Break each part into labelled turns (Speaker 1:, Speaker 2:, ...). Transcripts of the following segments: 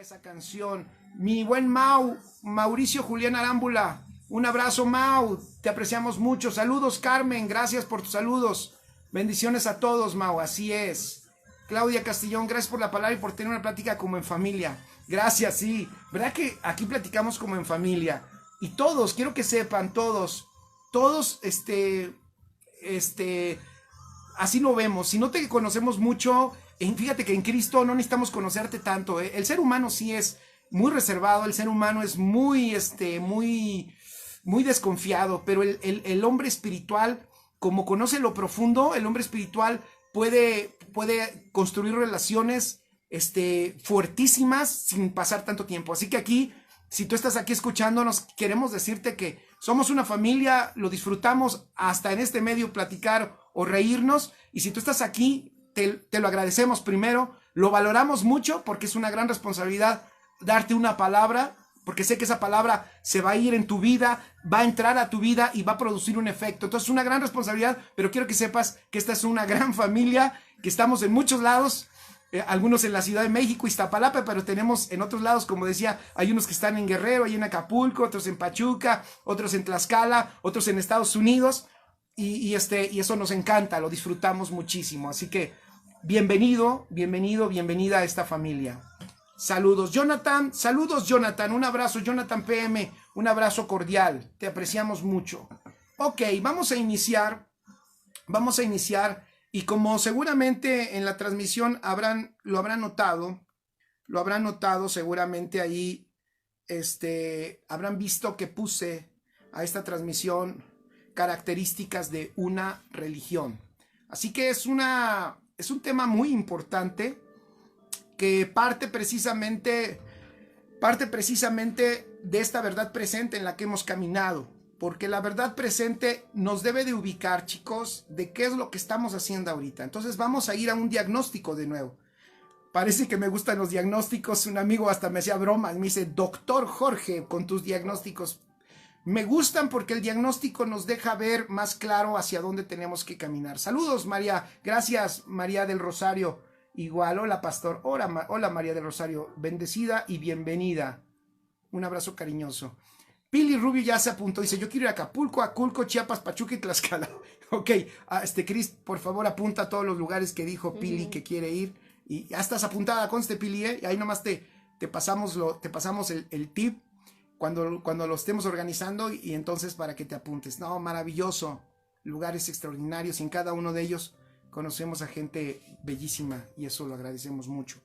Speaker 1: Esa canción, mi buen Mauricio Julián Arámbula, un abrazo Mau, te apreciamos mucho, saludos Carmen, gracias por tus saludos, bendiciones a todos Mau, así es. Claudia Castillón, gracias por la palabra y por tener una plática como en familia, gracias, sí, verdad que aquí platicamos como en familia, y todos, quiero que sepan, todos, así lo vemos, si no te conocemos mucho, fíjate que en Cristo no necesitamos conocerte tanto, ¿eh? El ser humano sí es muy reservado, el ser humano es muy desconfiado, pero el hombre espiritual, como conoce lo profundo, el hombre espiritual puede construir relaciones fuertísimas sin pasar tanto tiempo. Así que aquí, si tú estás aquí escuchándonos, queremos decirte que somos una familia, lo disfrutamos hasta en este medio platicar o reírnos, y si tú estás aquí, te lo agradecemos primero, lo valoramos mucho porque es una gran responsabilidad darte una palabra, porque sé que esa palabra se va a ir en tu vida, va a entrar a tu vida y va a producir un efecto. Entonces es una gran responsabilidad, pero quiero que sepas que esta es una gran familia, que estamos en muchos lados, algunos en la Ciudad de México, Iztapalapa, pero tenemos en otros lados, como decía, hay unos que están en Guerrero, hay en Acapulco, otros en Pachuca, otros en Tlaxcala, otros en Estados Unidos, y eso nos encanta, lo disfrutamos muchísimo. Así que bienvenida a esta familia. Saludos Jonathan, un abrazo Jonathan PM, un abrazo cordial, te apreciamos mucho. Ok, vamos a iniciar, y como seguramente en la transmisión lo habrán notado seguramente ahí, habrán visto que puse a esta transmisión características de una religión. Así que es un tema muy importante que parte precisamente de esta verdad presente en la que hemos caminado, porque la verdad presente nos debe de ubicar, chicos, de qué es lo que estamos haciendo ahorita. Entonces vamos a ir a un diagnóstico de nuevo. Parece que me gustan los diagnósticos, un amigo hasta me hacía bromas, me dice, doctor Jorge, con tus diagnósticos. Me gustan porque el diagnóstico nos deja ver más claro hacia dónde tenemos que caminar. Saludos María, gracias María del Rosario. Igual, hola pastor, hola María del Rosario, bendecida y bienvenida. Un abrazo cariñoso. Pili Rubio ya se apuntó, dice, yo quiero ir a Acapulco, Aculco, Chiapas, Pachuca y Tlaxcala. Ok, Cris, por favor apunta a todos los lugares que dijo Pili que quiere ir. Y ya estás apuntada, conste Pili, ¿eh? Ahí nomás te pasamos el tip cuando lo estemos organizando, y entonces para que te apuntes. No, maravilloso, lugares extraordinarios, y en cada uno de ellos conocemos a gente bellísima, y eso lo agradecemos mucho.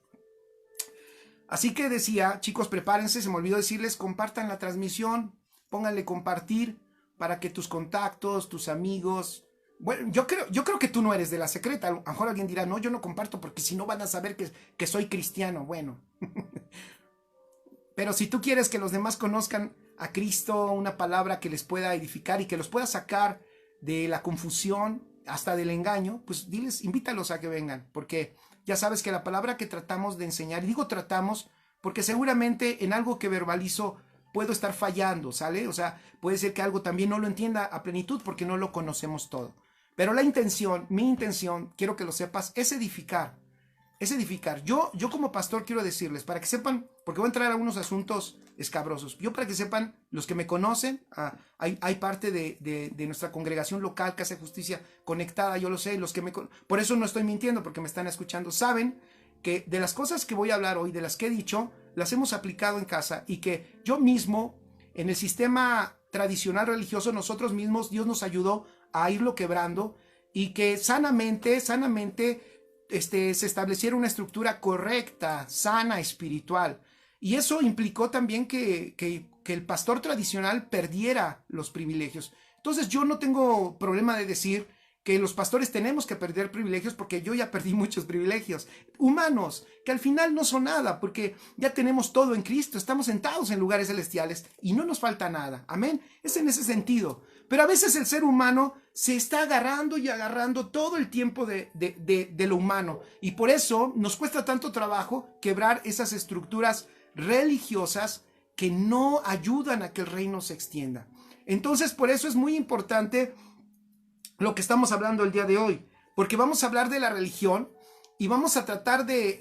Speaker 1: Así que decía, chicos, prepárense, se me olvidó decirles, compartan la transmisión, pónganle compartir para que tus contactos, tus amigos, bueno, yo creo que tú no eres de la secreta. A lo mejor alguien dirá, no, yo no comparto porque si no van a saber que soy cristiano. Bueno, pero si tú quieres que los demás conozcan a Cristo, una palabra que les pueda edificar y que los pueda sacar de la confusión, hasta del engaño, pues diles, invítalos a que vengan, porque ya sabes que la palabra que tratamos de enseñar, y digo tratamos, porque seguramente en algo que verbalizo puedo estar fallando, ¿sale? O sea, puede ser que algo también no lo entienda a plenitud porque no lo conocemos todo. Pero mi intención, quiero que lo sepas, es edificar. Es edificar. Yo como pastor quiero decirles, para que sepan, porque voy a entrar a unos asuntos escabrosos. Yo, para que sepan, los que me conocen, hay parte de nuestra congregación local, Casa de Justicia conectada, yo lo sé, por eso no estoy mintiendo, porque me están escuchando, saben que de las cosas que voy a hablar hoy, de las que he dicho, las hemos aplicado en casa, y que yo mismo, en el sistema tradicional religioso, nosotros mismos, Dios nos ayudó a irlo quebrando, y que sanamente se estableciera una estructura correcta, sana, espiritual. Y eso implicó también que el pastor tradicional perdiera los privilegios. Entonces yo no tengo problema de decir que los pastores tenemos que perder privilegios, porque yo ya perdí muchos privilegios humanos, que al final no son nada, porque ya tenemos todo en Cristo, estamos sentados en lugares celestiales y no nos falta nada. Amén. Es en ese sentido. Pero a veces el ser humano se está agarrando y agarrando todo el tiempo de lo humano. Y por eso nos cuesta tanto trabajo quebrar esas estructuras religiosas que no ayudan a que el reino se extienda. Entonces, por eso es muy importante lo que estamos hablando el día de hoy, porque vamos a hablar de la religión y vamos a tratar de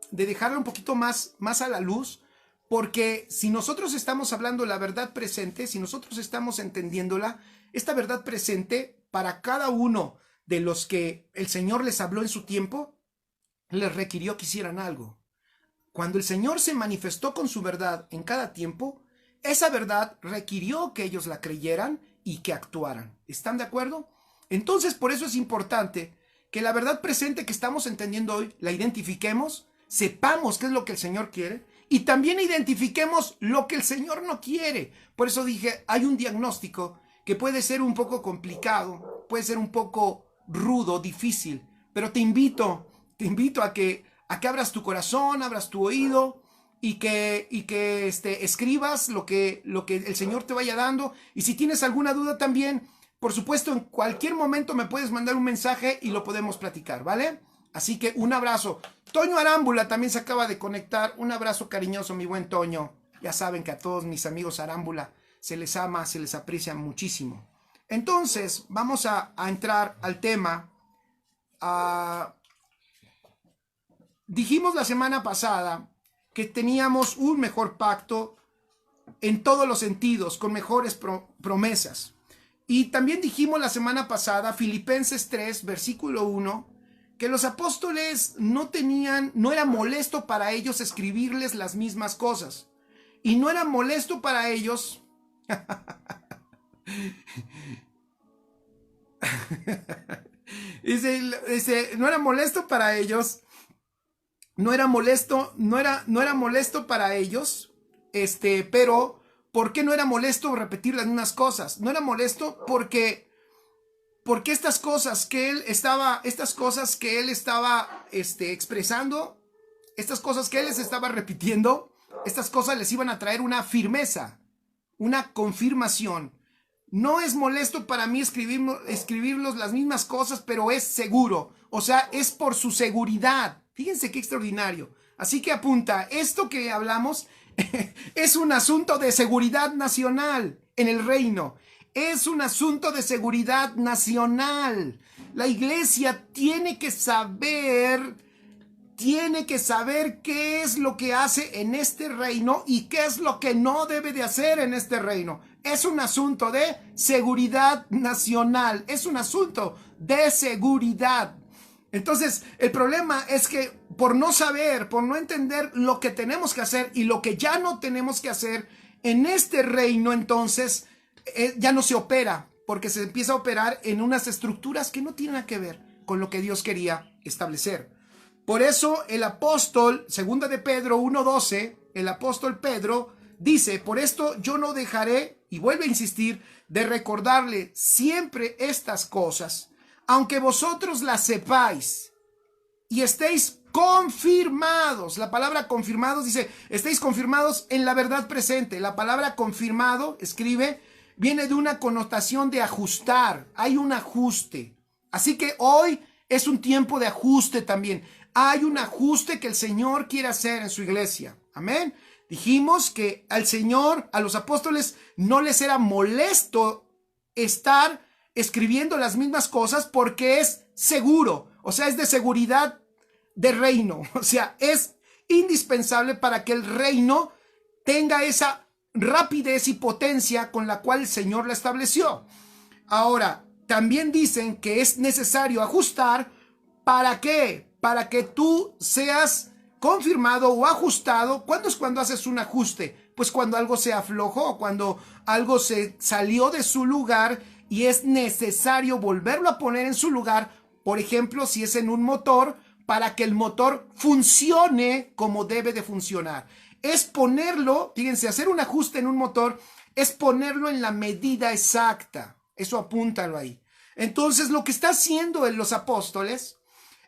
Speaker 1: dejarla un poquito más a la luz, porque si nosotros estamos hablando la verdad presente, si nosotros estamos entendiéndola, esta verdad presente para cada uno de los que el Señor les habló en su tiempo, les requirió que hicieran algo. Cuando el Señor se manifestó con su verdad en cada tiempo, esa verdad requirió que ellos la creyeran y que actuaran. ¿Están de acuerdo? Entonces, por eso es importante que la verdad presente que estamos entendiendo hoy la identifiquemos, sepamos qué es lo que el Señor quiere y también identifiquemos lo que el Señor no quiere. Por eso dije, hay un diagnóstico que puede ser un poco complicado, puede ser un poco rudo, difícil, pero te invito a que abras tu corazón, abras tu oído y que escribas lo que el Señor te vaya dando. Y si tienes alguna duda también, por supuesto, en cualquier momento me puedes mandar un mensaje y lo podemos platicar, ¿vale? Así que un abrazo. Toño Arámbula también se acaba de conectar. Un abrazo cariñoso, mi buen Toño. Ya saben que a todos mis amigos Arámbula se les ama, se les aprecia muchísimo. Entonces, vamos a entrar al tema. Dijimos la semana pasada que teníamos un mejor pacto en todos los sentidos, con mejores promesas. Y también dijimos la semana pasada, Filipenses 3, versículo 1, que los apóstoles no era molesto para ellos escribirles las mismas cosas. Y no era molesto para ellos no era molesto para ellos, no era molesto para ellos, pero ¿por qué no era molesto repetir las mismas cosas? No era molesto porque estas cosas que él estaba expresando, estas cosas que él les estaba repitiendo, estas cosas les iban a traer una firmeza, una confirmación. No es molesto para mí escribirlos las mismas cosas, pero es seguro. O sea, es por su seguridad. Fíjense qué extraordinario. Así que apunta, esto que hablamos es un asunto de seguridad nacional en el reino. Es un asunto de seguridad nacional. La iglesia tiene que saber qué es lo que hace en este reino y qué es lo que no debe de hacer en este reino. Es un asunto de seguridad nacional, es un asunto de seguridad. Entonces, el problema es que por no saber, por no entender lo que tenemos que hacer y lo que ya no tenemos que hacer en este reino, entonces ya no se opera, porque se empieza a operar en unas estructuras que no tienen nada que ver con lo que Dios quería establecer. Por eso el apóstol, segunda de Pedro 1:12, el apóstol Pedro dice, por esto yo no dejaré, y vuelve a insistir, de recordarle siempre estas cosas, aunque vosotros las sepáis y estéis confirmados. La palabra confirmados dice, estéis confirmados en la verdad presente. La palabra confirmado, escribe, viene de una connotación de ajustar. Hay un ajuste. Así que hoy es un tiempo de ajuste también. Hay un ajuste que el Señor quiere hacer en su iglesia. Amén. Dijimos que al Señor, a los apóstoles, no les era molesto estar escribiendo las mismas cosas porque es seguro. O sea, es de seguridad de reino. O sea, es indispensable para que el reino tenga esa rapidez y potencia con la cual el Señor la estableció. Ahora, también dicen que es necesario ajustar. ¿Para qué? Para que tú seas confirmado o ajustado. ¿Cuándo es cuando haces un ajuste? Pues cuando algo se aflojó, cuando algo se salió de su lugar y es necesario volverlo a poner en su lugar. Por ejemplo, si es en un motor, para que el motor funcione como debe de funcionar. Es ponerlo, fíjense, hacer un ajuste en un motor es ponerlo en la medida exacta. Eso apúntalo ahí. Entonces, lo que está haciendo en los apóstoles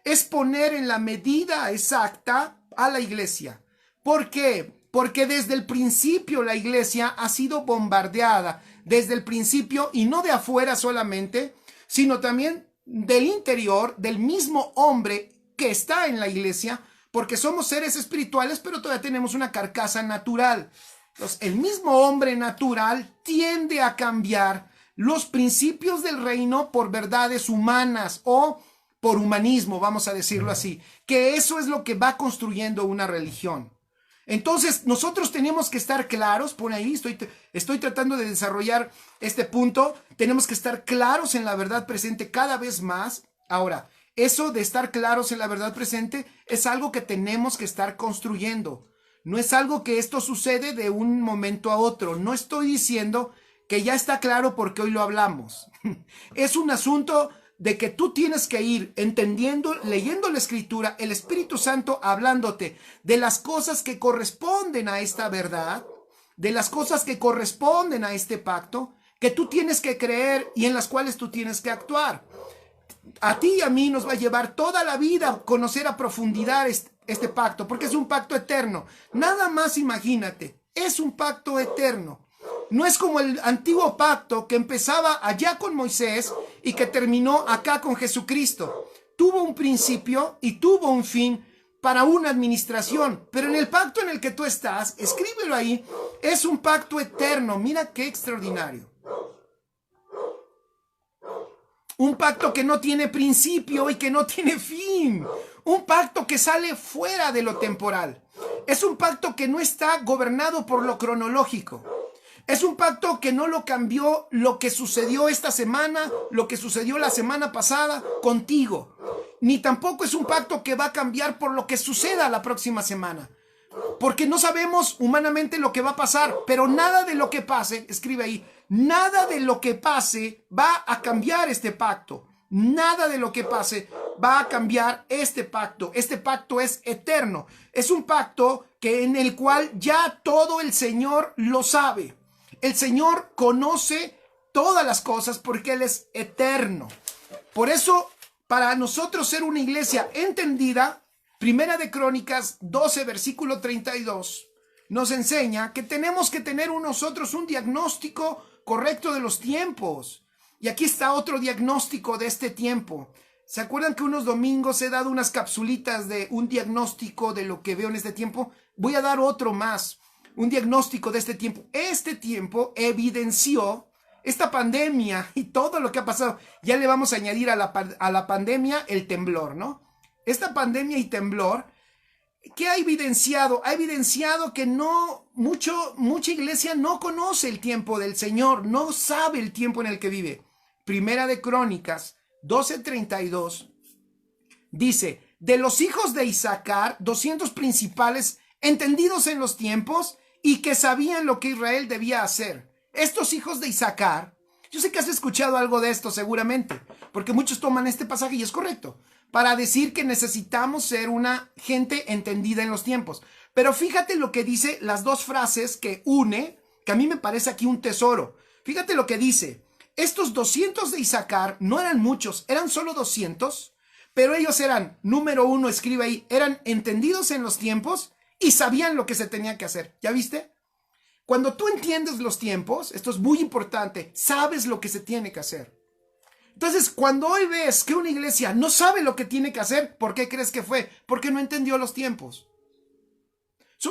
Speaker 1: es poner en la medida exacta a la iglesia. ¿Por qué? Porque desde el principio la iglesia ha sido bombardeada desde el principio y no de afuera solamente, sino también del interior, del mismo hombre que está en la iglesia, porque somos seres espirituales, pero todavía tenemos una carcasa natural. Entonces, el mismo hombre natural tiende a cambiar los principios del reino por verdades humanas o por humanismo, vamos a decirlo así, que eso es lo que va construyendo una religión. Entonces, nosotros tenemos que estar claros, por ahí estoy tratando de desarrollar este punto, tenemos que estar claros en la verdad presente cada vez más. Ahora, eso de estar claros en la verdad presente es algo que tenemos que estar construyendo. No es algo que esto sucede de un momento a otro. No estoy diciendo que ya está claro porque hoy lo hablamos. Es un asunto de que tú tienes que ir entendiendo, leyendo la escritura, el Espíritu Santo hablándote de las cosas que corresponden a esta verdad, de las cosas que corresponden a este pacto, que tú tienes que creer y en las cuales tú tienes que actuar. A ti y a mí nos va a llevar toda la vida conocer a profundidad este pacto, porque es un pacto eterno. Nada más imagínate, es un pacto eterno. No es como el antiguo pacto que empezaba allá con Moisés y que terminó acá con Jesucristo. Tuvo un principio y tuvo un fin para una administración, pero en el pacto en el que tú estás, escríbelo ahí, es un pacto eterno. Mira qué extraordinario. Un pacto que no tiene principio y que no tiene fin. Un pacto que sale fuera de lo temporal. Es un pacto que no está gobernado por lo cronológico. Es un pacto que no lo cambió lo que sucedió esta semana, lo que sucedió la semana pasada contigo. Ni tampoco es un pacto que va a cambiar por lo que suceda la próxima semana. Porque no sabemos humanamente lo que va a pasar, pero nada de lo que pase, escribe ahí, nada de lo que pase va a cambiar este pacto. Nada de lo que pase va a cambiar este pacto. Este pacto es eterno. Es un pacto en el cual ya todo el Señor lo sabe. El Señor conoce todas las cosas porque Él es eterno. Por eso, para nosotros ser una iglesia entendida, Primera de Crónicas 12, versículo 32, nos enseña que tenemos que tener nosotros un diagnóstico correcto de los tiempos. Y aquí está otro diagnóstico de este tiempo. ¿Se acuerdan que unos domingos he dado unas capsulitas de un diagnóstico de lo que veo en este tiempo? Voy a dar otro más. Un diagnóstico de este tiempo. Este tiempo evidenció esta pandemia y todo lo que ha pasado. Ya le vamos a añadir a la pandemia el temblor, ¿no? Esta pandemia y temblor, ¿qué ha evidenciado? Ha evidenciado que mucha iglesia no conoce el tiempo del Señor, no sabe el tiempo en el que vive. Primera de Crónicas 12:32 dice, de los hijos de Isaacar, 200 principales entendidos en los tiempos y que sabían lo que Israel debía hacer. Estos hijos de Isaacar, yo sé que has escuchado algo de esto seguramente, porque muchos toman este pasaje y es correcto, para decir que necesitamos ser una gente entendida en los tiempos. Pero fíjate lo que dice las dos frases que une, que a mí me parece aquí un tesoro. Fíjate lo que dice, estos 200 de Isaacar no eran muchos, eran solo 200, pero ellos eran, número uno, escribe ahí, eran entendidos en los tiempos y sabían lo que se tenía que hacer. ¿Ya viste? Cuando tú entiendes los tiempos, esto es muy importante, sabes lo que se tiene que hacer. Entonces, cuando hoy ves que una iglesia no sabe lo que tiene que hacer, ¿por qué crees que fue? Porque no entendió los tiempos.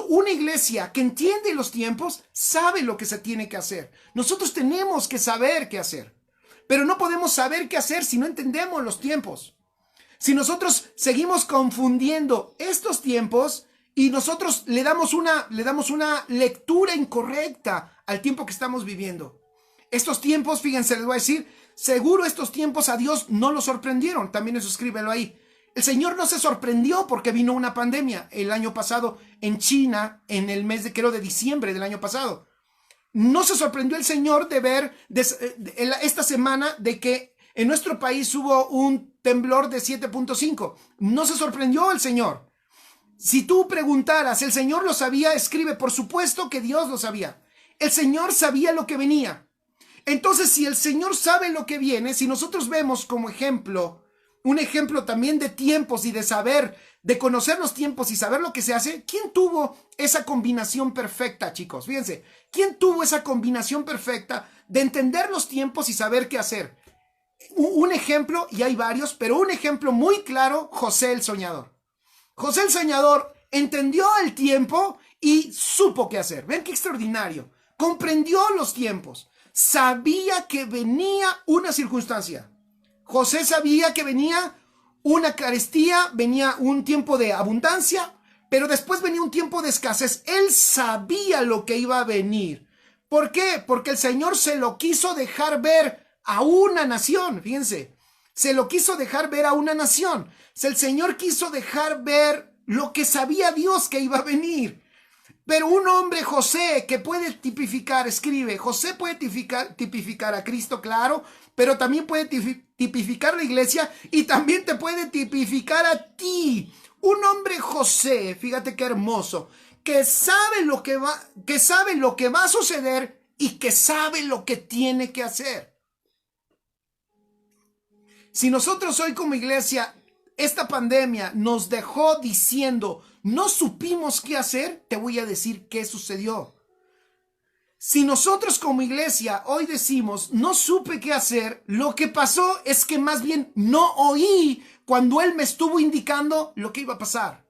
Speaker 1: Una iglesia que entiende los tiempos sabe lo que se tiene que hacer. Nosotros tenemos que saber qué hacer, pero no podemos saber qué hacer si no entendemos los tiempos. Si nosotros seguimos confundiendo estos tiempos y nosotros le damos una lectura incorrecta al tiempo que estamos viviendo. Estos tiempos, fíjense, les voy a decir, seguro estos tiempos a Dios no lo sorprendieron. También eso escríbelo ahí. El Señor no se sorprendió porque vino una pandemia el año pasado en China, en el mes de diciembre del año pasado. No se sorprendió el Señor de ver esta semana de que en nuestro país hubo un temblor de 7.5. No se sorprendió el Señor. Si tú preguntaras, ¿el Señor lo sabía? Escribe, por supuesto que Dios lo sabía. El Señor sabía lo que venía. Entonces, si el Señor sabe lo que viene, si nosotros vemos como ejemplo, un ejemplo también de tiempos y de saber, de conocer los tiempos y saber lo que se hace, ¿quién tuvo esa combinación perfecta, chicos? Fíjense, ¿quién tuvo esa combinación perfecta de entender los tiempos y saber qué hacer. Un ejemplo, y hay varios, pero un ejemplo muy claro, José el soñador. José el soñador entendió el tiempo y supo qué hacer. Ven qué extraordinario. Comprendió los tiempos. Sabía que venía una circunstancia. José sabía que venía una carestía, venía un tiempo de abundancia, pero después venía un tiempo de escasez. Él sabía lo que iba a venir. ¿Por qué? Porque el Señor se lo quiso dejar ver a una nación. Fíjense, se lo quiso dejar ver a una nación. El Señor quiso dejar ver lo que sabía Dios que iba a venir. Pero un hombre, José, que puede tipificar, escribe, José puede tipificar a Cristo, claro, pero también puede tipificar la iglesia y también te puede tipificar a ti. Un hombre, José, fíjate qué hermoso, que sabe lo que va a suceder y que sabe lo que tiene que hacer. Si nosotros hoy como iglesia, esta pandemia nos dejó diciendo, no supimos qué hacer, te voy a decir qué sucedió. Si nosotros como iglesia hoy decimos, no supe qué hacer, lo que pasó es que más bien no oí cuando Él me estuvo indicando lo que iba a pasar.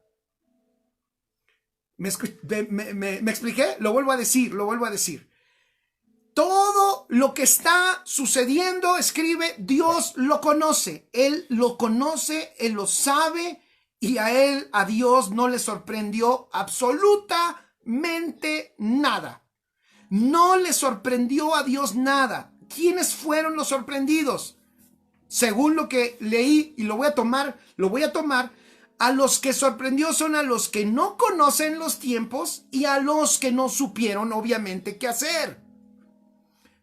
Speaker 1: ¿Me expliqué? Lo vuelvo a decir. Todo lo que está sucediendo, escribe, Dios lo conoce. Él lo conoce, Él lo sabe y a Dios no le sorprendió absolutamente nada. No le sorprendió a Dios nada. ¿Quiénes fueron los sorprendidos? Según lo que leí y lo voy a tomar, a los que sorprendió son a los que no conocen los tiempos y a los que no supieron obviamente qué hacer.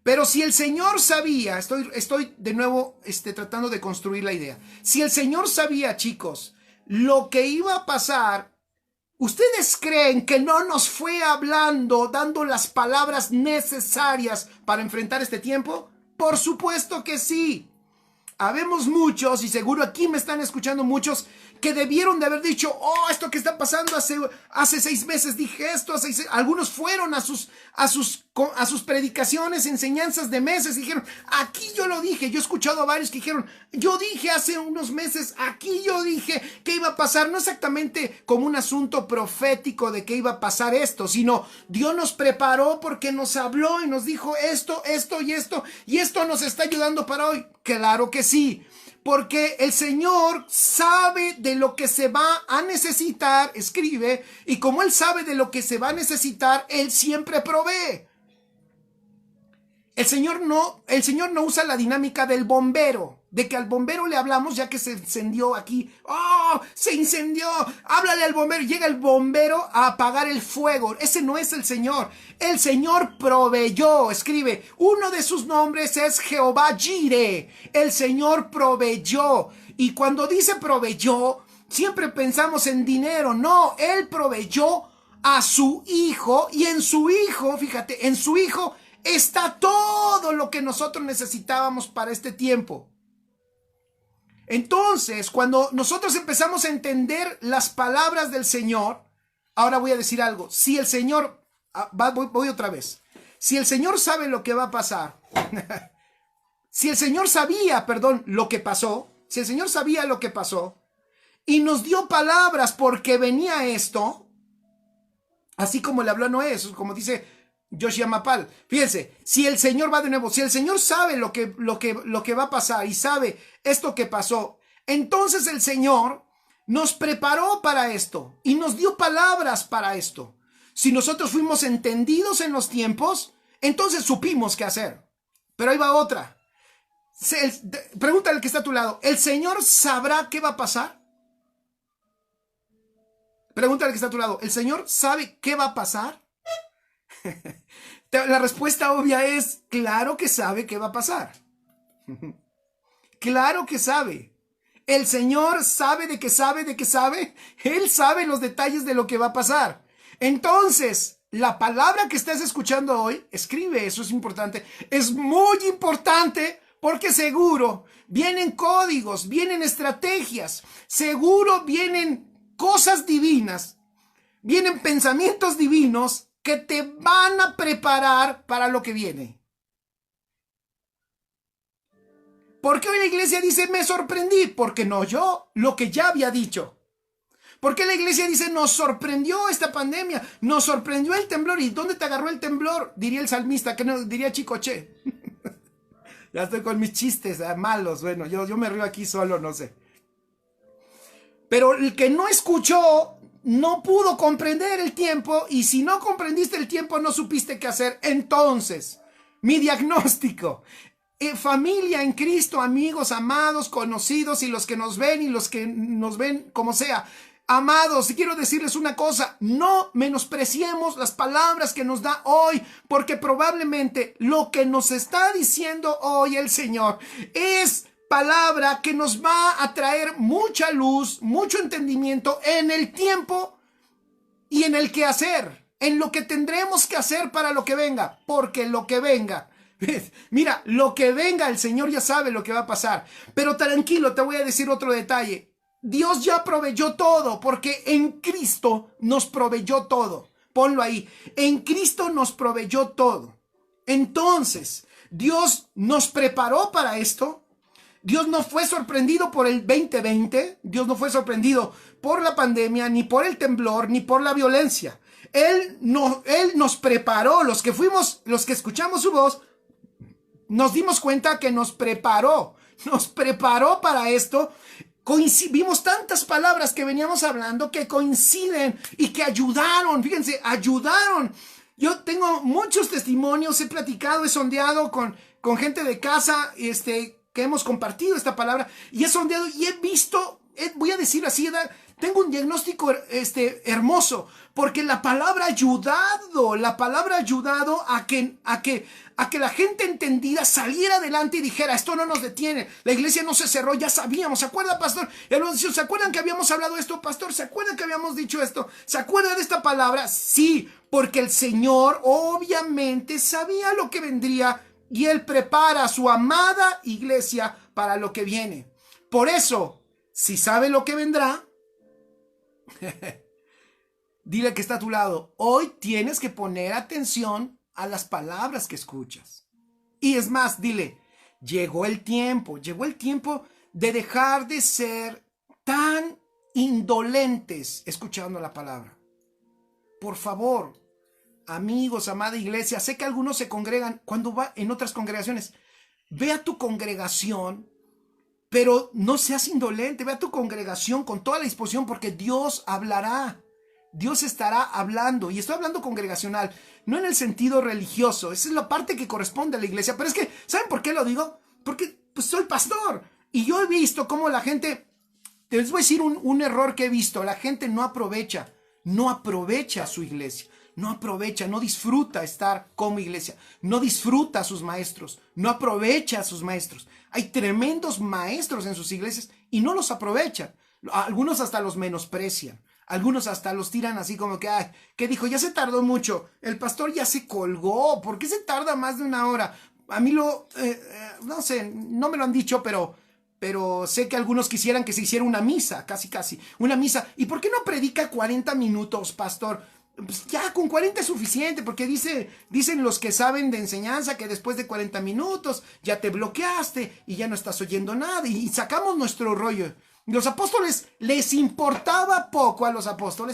Speaker 1: Pero si el Señor sabía, estoy de nuevo tratando de construir la idea. Si el Señor sabía, chicos, lo que iba a pasar, ¿ustedes creen que no nos fue hablando, dando las palabras necesarias para enfrentar este tiempo? Por supuesto que sí. Habemos muchos, y seguro aquí me están escuchando muchos, que debieron de haber dicho, oh, esto que está pasando hace 6 meses, dije esto, algunos fueron a sus predicaciones, enseñanzas de meses, y dijeron, aquí yo lo dije. Yo he escuchado a varios que dijeron, yo dije hace unos meses, aquí yo dije que iba a pasar, no exactamente como un asunto profético de que iba a pasar esto, sino Dios nos preparó porque nos habló y nos dijo esto y esto nos está ayudando para hoy. Claro que sí. Porque el Señor sabe de lo que se va a necesitar, escribe, y como Él sabe de lo que se va a necesitar, Él siempre provee. El Señor no usa la dinámica del bombero, de que al bombero le hablamos ya que se incendió aquí. ¡Oh! Se incendió. Háblale al bombero. Llega el bombero a apagar el fuego. Ese no es el Señor. El Señor proveyó. Escribe, uno de sus nombres es Jehová Jireh. El Señor proveyó. Y cuando dice proveyó, siempre pensamos en dinero. No, Él proveyó a su Hijo. Y en su Hijo, fíjate, en su Hijo está todo lo que nosotros necesitábamos para este tiempo. Entonces, cuando nosotros empezamos a entender las palabras del Señor, ahora voy a decir algo. Si el Señor, voy otra vez. Si el Señor sabe lo que va a pasar, si el Señor sabía, lo que pasó, si el Señor sabía lo que pasó y nos dio palabras porque venía esto, así como le habló a Noé, como dice Joshua Mapal. Fíjense, si el Señor va de nuevo, si el Señor sabe lo que va a pasar y sabe esto que pasó, entonces el Señor nos preparó para esto y nos dio palabras para esto. Si nosotros fuimos entendidos en los tiempos, entonces supimos qué hacer. Pero ahí va otra. Pregúntale al que está a tu lado, ¿el Señor sabrá qué va a pasar? Pregúntale al que está a tu lado, ¿el Señor sabe qué va a pasar? La respuesta obvia es, claro que sabe qué va a pasar. Claro que sabe. El Señor sabe de que sabe. Él sabe los detalles de lo que va a pasar. Entonces, la palabra que estás escuchando hoy, escribe, eso es importante. Es muy importante porque seguro vienen códigos, vienen estrategias, seguro vienen cosas divinas, vienen pensamientos divinos que te van a preparar para lo que viene. ¿Por qué hoy la iglesia dice me sorprendí? Porque no oyó lo que ya había dicho. ¿Por qué la iglesia dice nos sorprendió esta pandemia? Nos sorprendió el temblor. ¿Y dónde te agarró el temblor? Diría el salmista, que no diría Chicoche. Ya estoy con mis chistes malos. Bueno, yo me río aquí solo, no sé. Pero el que no escuchó no pudo comprender el tiempo, y si no comprendiste el tiempo no supiste qué hacer. Entonces, mi diagnóstico: familia en Cristo, amigos, amados, conocidos, y los que nos ven y los que nos ven como sea, amados, quiero decirles una cosa: no menospreciemos las palabras que nos da hoy, porque probablemente lo que nos está diciendo hoy el Señor es palabra que nos va a traer mucha luz, mucho entendimiento en el tiempo y en el quehacer, en lo que tendremos que hacer para lo que venga, porque lo que venga, mira, lo que venga, el Señor ya sabe lo que va a pasar. Pero tranquilo, te voy a decir otro detalle: Dios ya proveyó todo, porque en Cristo nos proveyó todo. Ponlo ahí: en Cristo nos proveyó todo. Entonces, Dios nos preparó para esto. Dios no fue sorprendido por el 2020, Dios no fue sorprendido por la pandemia, ni por el temblor, ni por la violencia. Él nos preparó. Los que escuchamos su voz, nos dimos cuenta que nos preparó para esto. Vimos tantas palabras que veníamos hablando que coinciden y que ayudaron. Fíjense, ayudaron. Yo tengo muchos testimonios, he platicado, he sondeado con gente de casa, que hemos compartido esta palabra, y he sondeado y he visto, voy a decir así, tengo un diagnóstico hermoso, porque la palabra ha ayudado a que la gente entendida saliera adelante y dijera: esto no nos detiene, la iglesia no se cerró, ya sabíamos. ¿Se acuerda, pastor? ¿Se acuerdan que habíamos hablado de esto, pastor? ¿Se acuerdan que habíamos dicho esto? ¿Se acuerdan de esta palabra? Sí, porque el Señor obviamente sabía lo que vendría, y Él prepara a su amada iglesia para lo que viene. Por eso, si sabe lo que vendrá, dile que está a tu lado: hoy tienes que poner atención a las palabras que escuchas. Y es más, dile: llegó el tiempo de dejar de ser tan indolentes escuchando la palabra. Por favor, amigos, amada iglesia, sé que algunos se congregan cuando va en otras congregaciones. Ve a tu congregación, pero no seas indolente. Ve a tu congregación con toda la disposición, porque Dios hablará. Dios estará hablando, y estoy hablando congregacional, no en el sentido religioso. Esa es la parte que corresponde a la iglesia. Pero es que, ¿saben por qué lo digo? Porque pues, soy pastor, y yo he visto cómo la gente, les voy a decir un error que he visto: la gente no aprovecha a su iglesia. No aprovecha, no disfruta estar como iglesia, no disfruta a sus maestros, no aprovecha a sus maestros. Hay tremendos maestros en sus iglesias y no los aprovechan. Algunos hasta los menosprecian, algunos hasta los tiran así como que: ay, ¿qué dijo? Ya se tardó mucho, el pastor ya se colgó, ¿por qué se tarda más de una hora? A mí no sé, no me lo han dicho, pero sé que algunos quisieran que se hiciera una misa, casi, una misa. ¿Y por qué no predica 40 minutos, pastor? Pues ya con 40 es suficiente, porque dicen los que saben de enseñanza que después de 40 minutos ya te bloqueaste y ya no estás oyendo nada, y sacamos nuestro rollo. Los apóstoles les importaba poco,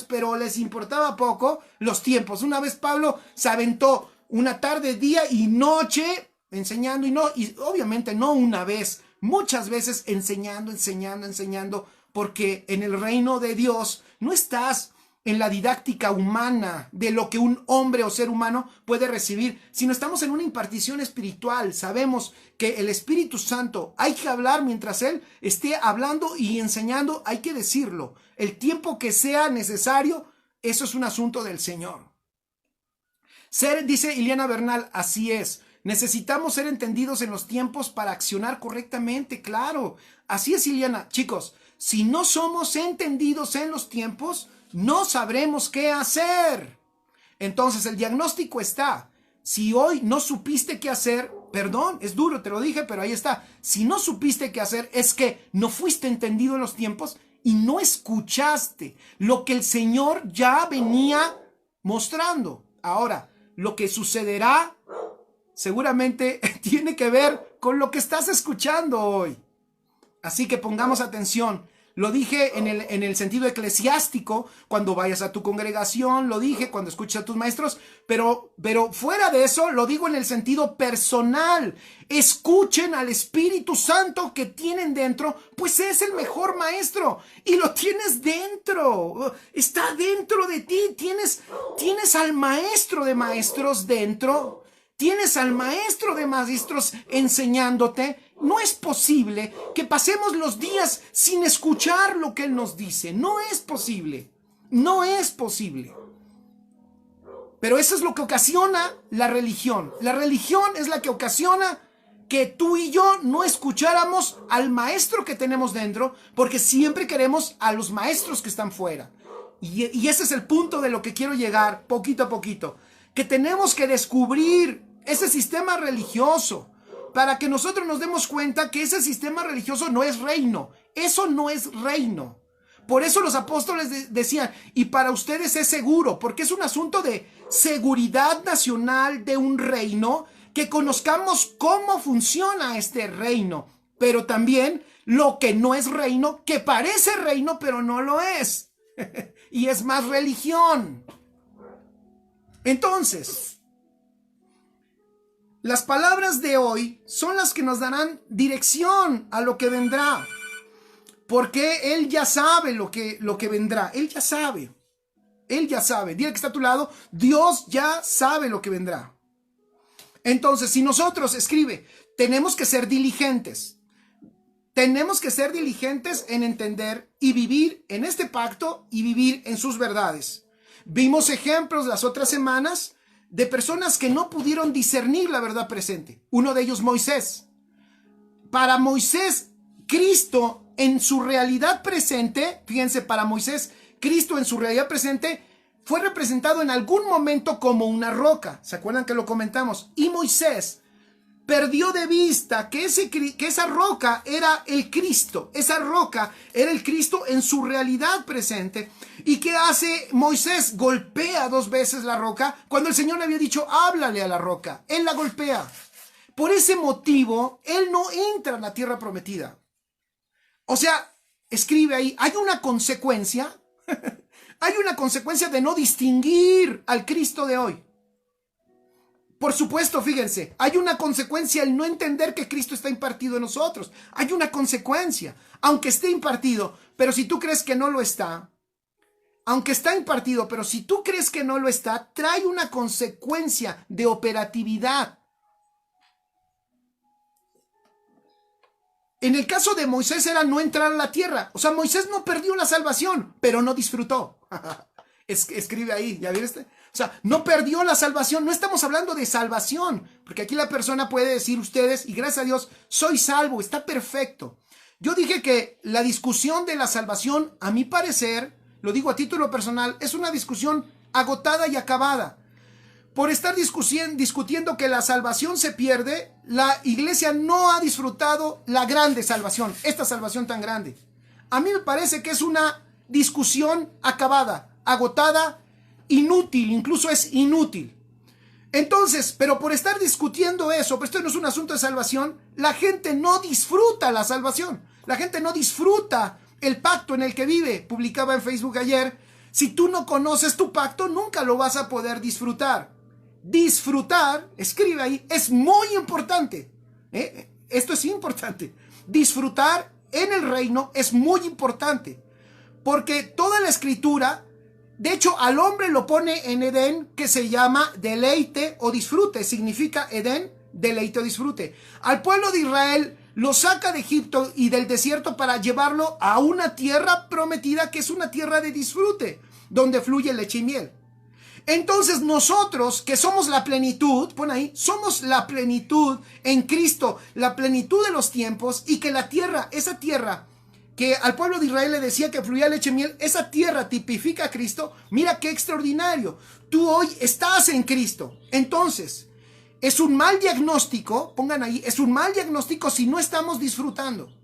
Speaker 1: pero les importaba poco los tiempos. Una vez Pablo se aventó una tarde, día y noche enseñando, y obviamente no una vez, muchas veces enseñando, porque en el reino de Dios no estás en la didáctica humana de lo que un hombre o ser humano puede recibir, sino estamos en una impartición espiritual. Sabemos que el Espíritu Santo, hay que hablar mientras Él esté hablando y enseñando, hay que decirlo. El tiempo que sea necesario, eso es un asunto del Señor. Dice Iliana Bernal, así es. Necesitamos ser entendidos en los tiempos para accionar correctamente, claro. Así es, Iliana. Chicos, si no somos entendidos en los tiempos, no sabremos qué hacer. Entonces el diagnóstico está. Si hoy no supiste qué hacer, perdón, es duro, te lo dije, pero ahí está. Si no supiste qué hacer, es que no fuiste entendido en los tiempos y no escuchaste lo que el Señor ya venía mostrando. Ahora, lo que sucederá seguramente tiene que ver con lo que estás escuchando hoy. Así que pongamos atención. Lo dije en el sentido eclesiástico, cuando vayas a tu congregación, lo dije cuando escuches a tus maestros, pero fuera de eso, lo digo en el sentido personal. Escuchen al Espíritu Santo que tienen dentro, pues es el mejor maestro y lo tienes dentro, está dentro de ti, tienes al maestro de maestros dentro, tienes al maestro de maestros enseñándote. No es posible que pasemos los días sin escuchar lo que Él nos dice. No es posible. No es posible. Pero eso es lo que ocasiona la religión. La religión es la que ocasiona que tú y yo no escucháramos al maestro que tenemos dentro, porque siempre queremos a los maestros que están fuera. Y ese es el punto de lo que quiero llegar poquito a poquito. Que tenemos que descubrir ese sistema religioso, para que nosotros nos demos cuenta que ese sistema religioso no es reino. Eso no es reino. Por eso los apóstoles decían, y para ustedes es seguro, porque es un asunto de seguridad nacional de un reino, que conozcamos cómo funciona este reino, pero también lo que no es reino, que parece reino, pero no lo es. Y es más religión. Entonces, las palabras de hoy son las que nos darán dirección a lo que vendrá. Porque Él ya sabe lo que vendrá. Él ya sabe. Él ya sabe. Dile que está a tu lado. Dios ya sabe lo que vendrá. Entonces, si nosotros, escribe, tenemos que ser diligentes. Tenemos que ser diligentes en entender y vivir en este pacto y vivir en sus verdades. Vimos ejemplos las otras semanas de personas que no pudieron discernir la verdad presente. Uno de ellos, Moisés. Para Moisés, Cristo en su realidad presente, fíjense, para Moisés, Cristo en su realidad presente fue representado en algún momento como una roca. ¿Se acuerdan que lo comentamos? Y Moisés perdió de vista que esa roca era el Cristo. Esa roca era el Cristo en su realidad presente. ¿Y qué hace Moisés? Golpea 2 veces la roca cuando el Señor le había dicho, háblale a la roca. Él la golpea. Por ese motivo, él no entra en la tierra prometida. O sea, escribe ahí, hay una consecuencia. Hay una consecuencia de no distinguir al Cristo de hoy. Por supuesto, fíjense, hay una consecuencia al no entender que Cristo está impartido en nosotros. Hay una consecuencia, aunque esté impartido, pero si tú crees que no lo está, aunque está impartido, pero si tú crees que no lo está, trae una consecuencia de operatividad. En el caso de Moisés era no entrar a la tierra. O sea, Moisés no perdió la salvación, pero no disfrutó. Escribe ahí, ¿ya viste? O sea, no perdió la salvación. No estamos hablando de salvación, porque aquí la persona puede decir ustedes, y gracias a Dios, soy salvo, está perfecto. Yo dije que la discusión de la salvación, a mi parecer, lo digo a título personal, es una discusión agotada y acabada. Por estar discutiendo que la salvación se pierde, la iglesia no ha disfrutado la grande salvación, esta salvación tan grande. A mí me parece que es una discusión acabada, agotada, inútil, incluso es inútil. Entonces, pero por estar discutiendo eso, pues esto no es un asunto de salvación, la gente no disfruta la salvación, la gente no disfruta el pacto en el que vive. Publicaba en Facebook ayer, si tú no conoces tu pacto, nunca lo vas a poder disfrutar. Disfrutar, escribe ahí, es muy importante. Esto es importante. Disfrutar en el reino es muy importante. Porque toda la escritura, de hecho, al hombre lo pone en Edén, que se llama deleite o disfrute. Significa Edén, deleite o disfrute. Al pueblo de Israel lo saca de Egipto y del desierto para llevarlo a una tierra prometida, que es una tierra de disfrute, donde fluye leche y miel. Entonces nosotros, que somos la plenitud, pon ahí, somos la plenitud en Cristo, la plenitud de los tiempos, y que la tierra, esa tierra que al pueblo de Israel le decía que fluía leche y miel, esa tierra tipifica a Cristo. Mira qué extraordinario. Tú hoy estás en Cristo. Entonces, es un mal diagnóstico, pongan ahí, es un mal diagnóstico si no estamos disfrutando.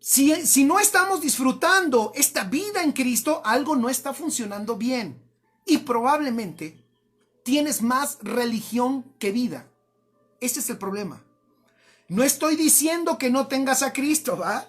Speaker 1: Si no estamos disfrutando esta vida en Cristo, algo no está funcionando bien. Y probablemente tienes más religión que vida. Ese es el problema. No estoy diciendo que no tengas a Cristo, ¿va?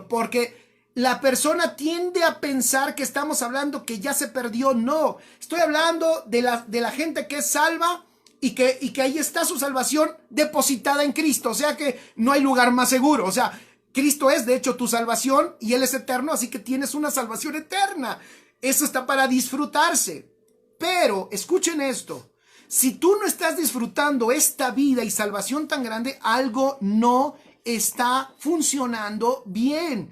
Speaker 1: Porque la persona tiende a pensar que estamos hablando que ya se perdió. No, estoy hablando de la gente que es salva y que ahí está su salvación depositada en Cristo. O sea que no hay lugar más seguro. O sea, Cristo es de hecho tu salvación y Él es eterno, así que tienes una salvación eterna. Eso está para disfrutarse. Pero escuchen esto. Si tú no estás disfrutando esta vida y salvación tan grande, algo no está funcionando bien.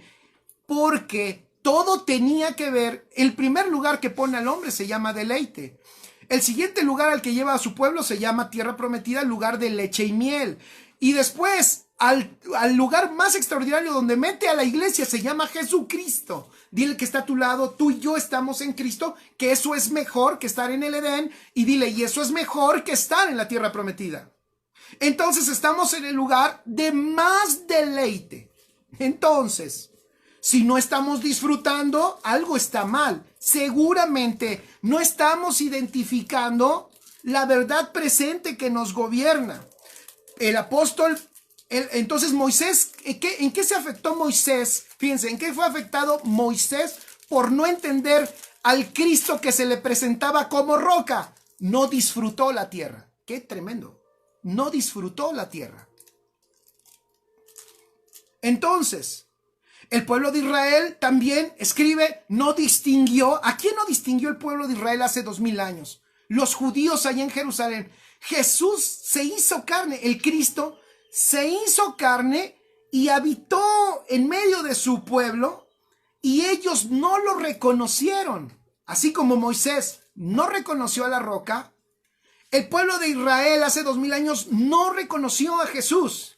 Speaker 1: Porque todo tenía que ver, el primer lugar que pone al hombre se llama deleite. El siguiente lugar al que lleva a su pueblo se llama tierra prometida, lugar de leche y miel. Y después, al lugar más extraordinario donde mete a la iglesia se llama Jesucristo. Dile que está a tu lado, tú y yo estamos en Cristo, que eso es mejor que estar en el Edén. Y dile, y eso es mejor que estar en la tierra prometida. Entonces estamos en el lugar de más deleite. Entonces, si no estamos disfrutando, algo está mal. Seguramente no estamos identificando la verdad presente que nos gobierna. El apóstol, entonces Moisés, ¿en qué se afectó Moisés? Fíjense, ¿en qué fue afectado Moisés por no entender al Cristo que se le presentaba como roca? No disfrutó la tierra. ¡Qué tremendo! No disfrutó la tierra. Entonces, el pueblo de Israel también escribe, no distinguió. ¿A quién no distinguió el pueblo de Israel hace 2000 años? Los judíos allá en Jerusalén. Jesús se hizo carne, el Cristo se hizo carne y habitó en medio de su pueblo y ellos no lo reconocieron. Así como Moisés no reconoció a la roca, el pueblo de Israel hace 2000 años no reconoció a Jesús.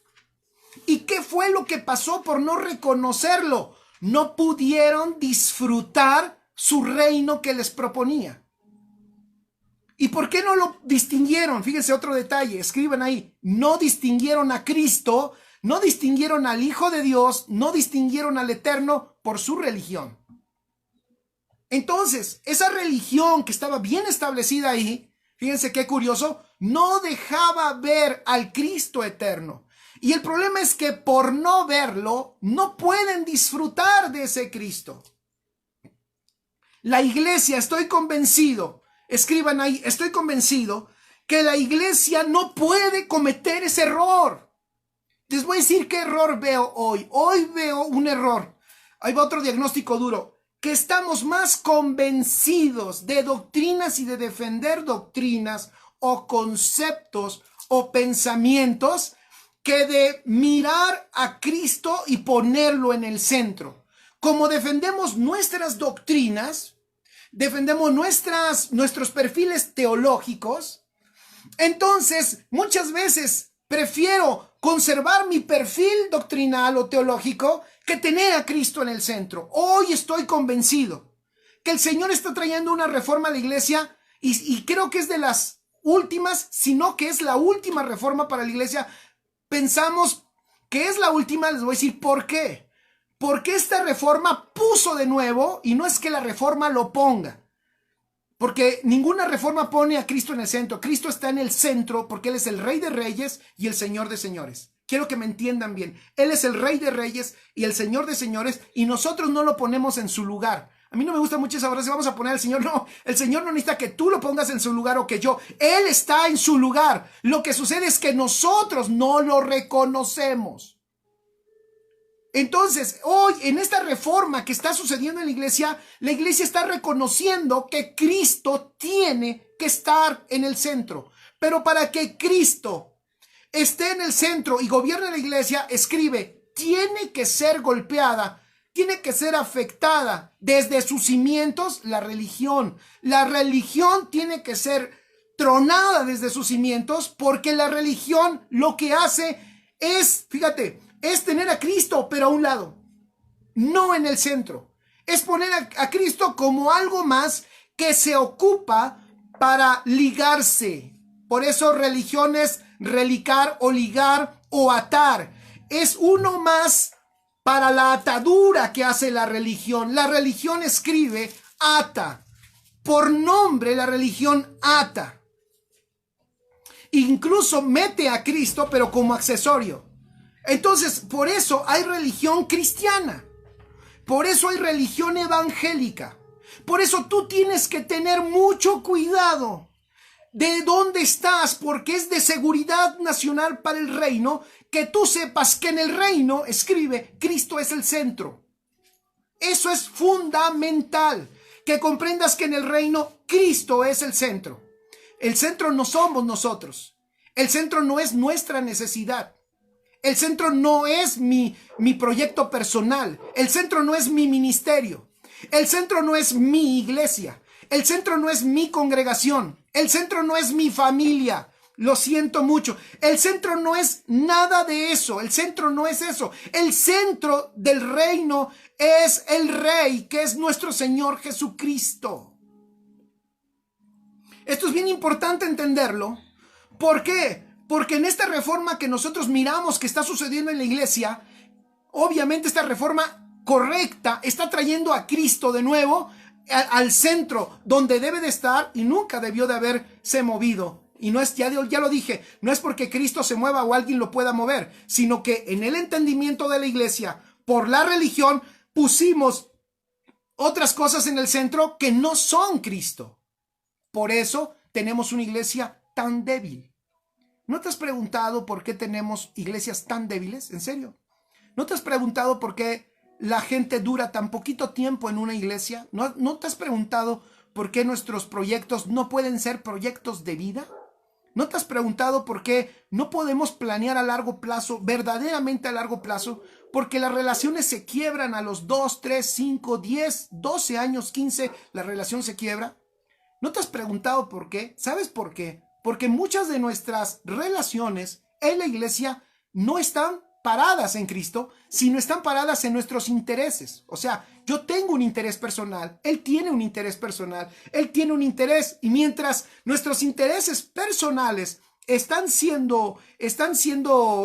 Speaker 1: ¿Y qué fue lo que pasó por no reconocerlo? No pudieron disfrutar su reino que les proponía. ¿Y por qué no lo distinguieron? Fíjense otro detalle, escriban ahí. No distinguieron a Cristo, no distinguieron al Hijo de Dios, no distinguieron al Eterno por su religión. Entonces, esa religión que estaba bien establecida ahí, fíjense qué curioso, no dejaba ver al Cristo eterno. Y el problema es que por no verlo, no pueden disfrutar de ese Cristo. La iglesia, estoy convencido, escriban ahí, estoy convencido que la iglesia no puede cometer ese error. Les voy a decir qué error veo hoy. Hoy veo un error. Ahí va otro diagnóstico duro. Que estamos más convencidos de doctrinas y de defender doctrinas o conceptos o pensamientos que de mirar a Cristo y ponerlo en el centro. Como defendemos nuestras doctrinas, defendemos nuestros perfiles teológicos, entonces muchas veces prefiero conservar mi perfil doctrinal o teológico que tener a Cristo en el centro. Hoy estoy convencido que el Señor está trayendo una reforma a la iglesia y creo que es de las últimas, sino que es la última reforma para la iglesia. Pensamos que es la última, les voy a decir por qué. Porque esta reforma puso de nuevo, y no es que la reforma lo ponga, porque ninguna reforma pone a Cristo en el centro. Cristo está en el centro porque Él es el Rey de Reyes y el Señor de Señores. Quiero que me entiendan bien. Él es el Rey de Reyes y el Señor de Señores y nosotros no lo ponemos en su lugar. A mí no me gusta mucho esa frase, vamos a poner al Señor. No, el Señor no necesita que tú lo pongas en su lugar o que yo. Él está en su lugar. Lo que sucede es que nosotros no lo reconocemos. Entonces, hoy en esta reforma que está sucediendo en la iglesia está reconociendo que Cristo tiene que estar en el centro. Pero para que Cristo esté en el centro y gobierne la iglesia, escribe, tiene que ser golpeada, tiene que ser afectada desde sus cimientos la religión. La religión tiene que ser tronada desde sus cimientos porque la religión lo que hace es, fíjate, es tener a Cristo, pero a un lado, no en el centro. Es poner a Cristo como algo más que se ocupa para ligarse. Por eso religión es relicar o ligar o atar. Es uno más para la atadura que hace la religión. La religión escribe ata. Por nombre la religión ata. Incluso mete a Cristo, pero como accesorio. Entonces, por eso hay religión cristiana. Por eso hay religión evangélica. Por eso tú tienes que tener mucho cuidado de dónde estás, porque es de seguridad nacional para el reino que tú sepas que en el reino, escribe, Cristo es el centro. Eso es fundamental, que comprendas que en el reino Cristo es el centro. El centro no somos nosotros. El centro no es nuestra necesidad. El centro no es mi proyecto personal. El centro no es mi ministerio. El centro no es mi iglesia. El centro no es mi congregación. El centro no es mi familia. Lo siento mucho. El centro no es nada de eso. El centro no es eso. El centro del reino es el Rey, que es nuestro Señor Jesucristo. Esto es bien importante entenderlo. ¿Por qué? Porque en esta reforma que nosotros miramos que está sucediendo en la iglesia, obviamente esta reforma correcta está trayendo a Cristo de nuevo al centro donde debe de estar y nunca debió de haberse movido. Y no es, ya lo dije, no es porque Cristo se mueva o alguien lo pueda mover, sino que en el entendimiento de la iglesia, por la religión, pusimos otras cosas en el centro que no son Cristo. Por eso tenemos una iglesia tan débil. ¿No te has preguntado por qué tenemos iglesias tan débiles? ¿En serio? ¿No te has preguntado por qué la gente dura tan poquito tiempo en una iglesia? ¿No te has preguntado por qué nuestros proyectos no pueden ser proyectos de vida? ¿No te has preguntado por qué no podemos planear a largo plazo, verdaderamente a largo plazo? Porque las relaciones se quiebran a los 2, 3, 5, 10, 12 años, 15, la relación se quiebra. ¿No te has preguntado por qué? ¿Sabes por qué? Porque muchas de nuestras relaciones en la iglesia no están paradas en Cristo, sino están paradas en nuestros intereses. O sea, yo tengo un interés personal, él tiene un interés personal, él tiene un interés, y mientras nuestros intereses personales están siendo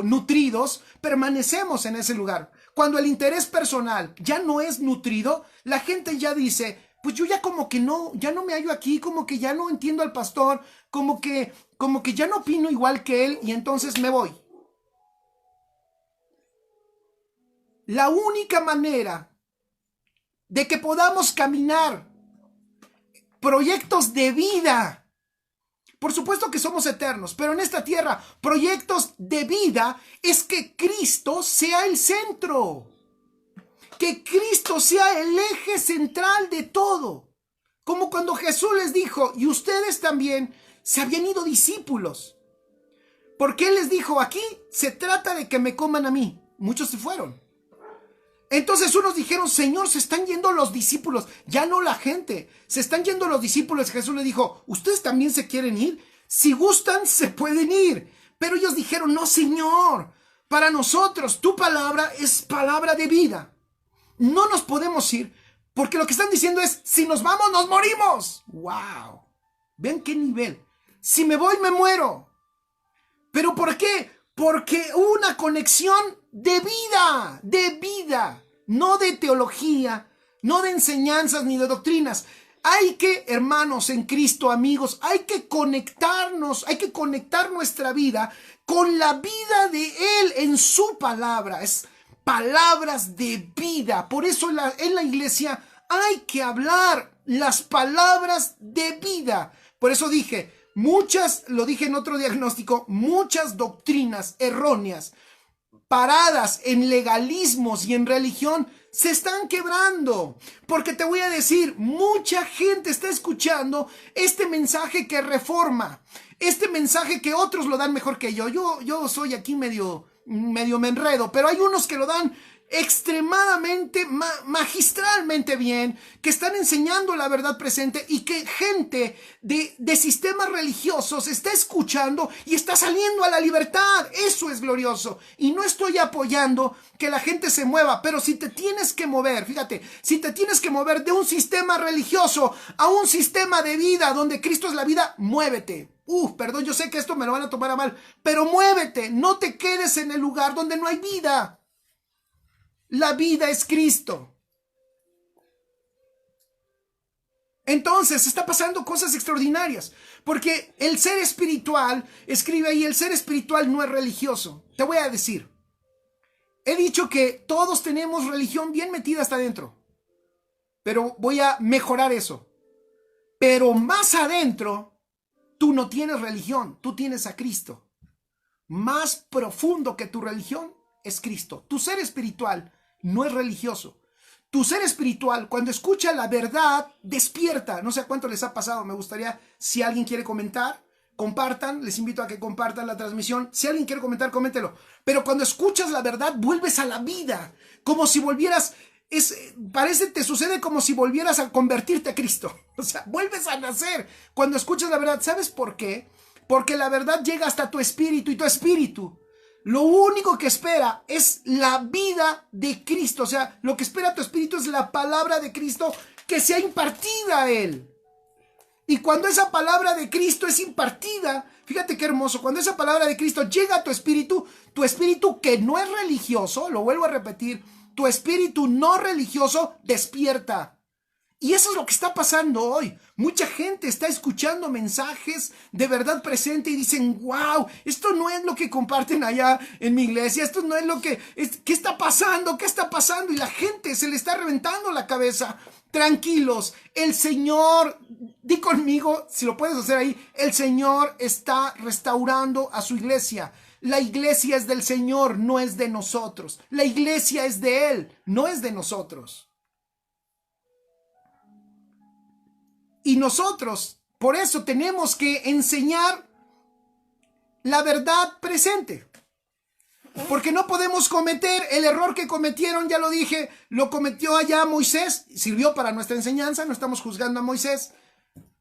Speaker 1: nutridos, permanecemos en ese lugar. Cuando el interés personal ya no es nutrido, la gente ya dice, pues yo ya como que no, ya no me hallo aquí, como que ya no entiendo al pastor, como que ya no opino igual que él y entonces me voy. La única manera de que podamos caminar proyectos de vida, por supuesto que somos eternos, pero en esta tierra, proyectos de vida es que Cristo sea el centro. Que Cristo sea el eje central de todo. Como cuando Jesús les dijo, y ustedes también se habían ido discípulos. Porque Él les dijo, aquí se trata de que me coman a mí. Muchos se fueron. Entonces unos dijeron, Señor, se están yendo los discípulos. Ya no la gente. Se están yendo los discípulos. Jesús les dijo, ¿ustedes también se quieren ir? Si gustan, se pueden ir. Pero ellos dijeron, no, Señor. Para nosotros, tu palabra es palabra de vida. No nos podemos ir, porque lo que están diciendo es, si nos vamos, nos morimos. ¡Wow! ¿Ven qué nivel? Si me voy, me muero. ¿Pero por qué? Porque una conexión de vida, no de teología, no de enseñanzas ni de doctrinas. Hay que, hermanos en Cristo, amigos, hay que conectarnos, hay que conectar nuestra vida con la vida de Él en su palabra. Es palabras de vida. Por eso en la iglesia hay que hablar las palabras de vida. Por eso dije, lo dije en otro diagnóstico, muchas doctrinas erróneas, paradas en legalismos y en religión, se están quebrando. Porque te voy a decir, mucha gente está escuchando este mensaje que reforma, este mensaje que otros lo dan mejor que yo. Yo soy aquí medio me enredo, pero hay unos que lo dan extremadamente, magistralmente bien, que están enseñando la verdad presente y que gente de sistemas religiosos está escuchando y está saliendo a la libertad. Eso es glorioso. Y no estoy apoyando que la gente se mueva, pero si te tienes que mover, fíjate, si te tienes que mover de un sistema religioso a un sistema de vida donde Cristo es la vida, muévete. Perdón, yo sé que esto me lo van a tomar a mal, pero muévete, no te quedes en el lugar donde no hay vida. La vida es Cristo. Entonces está pasando cosas extraordinarias, porque el ser espiritual, escribe ahí, el ser espiritual no es religioso. Te voy a decir, he dicho que todos tenemos religión bien metida hasta adentro, pero voy a mejorar eso. Pero más adentro, tú no tienes religión, tú tienes a Cristo. Más profundo que tu religión es Cristo. Tu ser espiritual no es religioso. Tu ser espiritual, cuando escucha la verdad, despierta. No sé a cuánto les ha pasado. Me gustaría, si alguien quiere comentar, compartan. Les invito a que compartan la transmisión. Si alguien quiere comentar, coméntelo. Pero cuando escuchas la verdad, vuelves a la vida. Como si volvieras... te sucede como si volvieras a convertirte a Cristo. O sea, vuelves a nacer cuando escuchas la verdad. ¿Sabes por qué? Porque la verdad llega hasta tu espíritu, y tu espíritu lo único que espera es la vida de Cristo. O sea, lo que espera tu espíritu es la palabra de Cristo que sea impartida a él. Y cuando esa palabra de Cristo es impartida, fíjate qué hermoso, cuando esa palabra de Cristo llega a tu espíritu que no es religioso, lo vuelvo a repetir, tu espíritu no religioso despierta. Y eso es lo que está pasando hoy. Mucha gente está escuchando mensajes de verdad presente y dicen, wow, esto no es lo que comparten allá en mi iglesia, esto no es lo que... ¿Qué está pasando? ¿Qué está pasando? Y la gente se le está reventando la cabeza. Tranquilos, el Señor, di conmigo, si lo puedes hacer ahí, el Señor está restaurando a su iglesia. La iglesia es del Señor, no es de nosotros. La iglesia es de Él, no es de nosotros. Y nosotros, por eso tenemos que enseñar la verdad presente. Porque no podemos cometer el error que cometieron, ya lo dije, lo cometió allá Moisés, sirvió para nuestra enseñanza, no estamos juzgando a Moisés.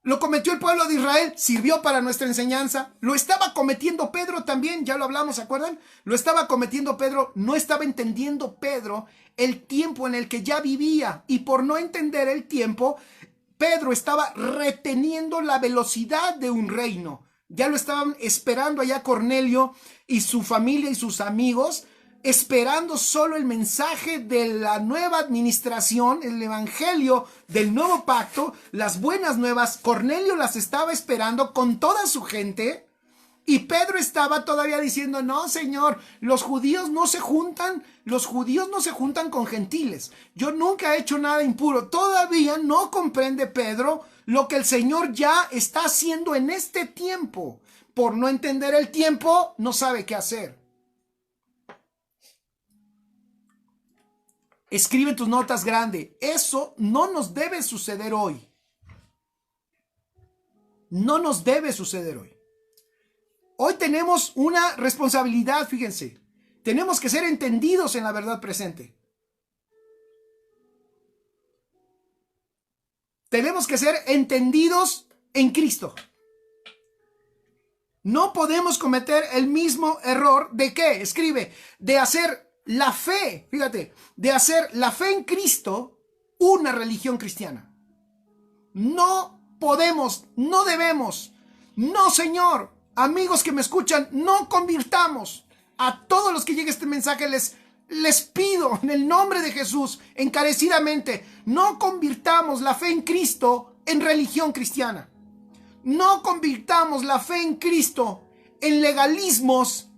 Speaker 1: Lo cometió el pueblo de Israel, sirvió para nuestra enseñanza. Lo estaba cometiendo Pedro también, ya lo hablamos, ¿se acuerdan? Lo estaba cometiendo Pedro, no estaba entendiendo Pedro el tiempo en el que ya vivía. Y por no entender el tiempo, Pedro estaba reteniendo la velocidad de un reino. Ya lo estaban esperando allá Cornelio y su familia y sus amigos, esperando solo el mensaje de la nueva administración, el evangelio del nuevo pacto, las buenas nuevas. Cornelio las estaba esperando con toda su gente. Y Pedro estaba todavía diciendo, no, Señor, los judíos no se juntan con gentiles. Yo nunca he hecho nada impuro. Todavía no comprende Pedro lo que el Señor ya está haciendo en este tiempo. Por no entender el tiempo, no sabe qué hacer. Escribe tus notas grande. Eso no nos debe suceder hoy. No nos debe suceder hoy. Hoy tenemos una responsabilidad, fíjense. Tenemos que ser entendidos en la verdad presente. Tenemos que ser entendidos en Cristo. No podemos cometer el mismo error de ¿qué? Escribe, de hacer la fe, fíjate, de hacer la fe en Cristo una religión cristiana. No podemos, no debemos, no, Señor. Amigos que me escuchan, no convirtamos. A todos los que llegue este mensaje les pido en el nombre de Jesús encarecidamente, no convirtamos la fe en Cristo en religión cristiana. No convirtamos la fe en Cristo en legalismos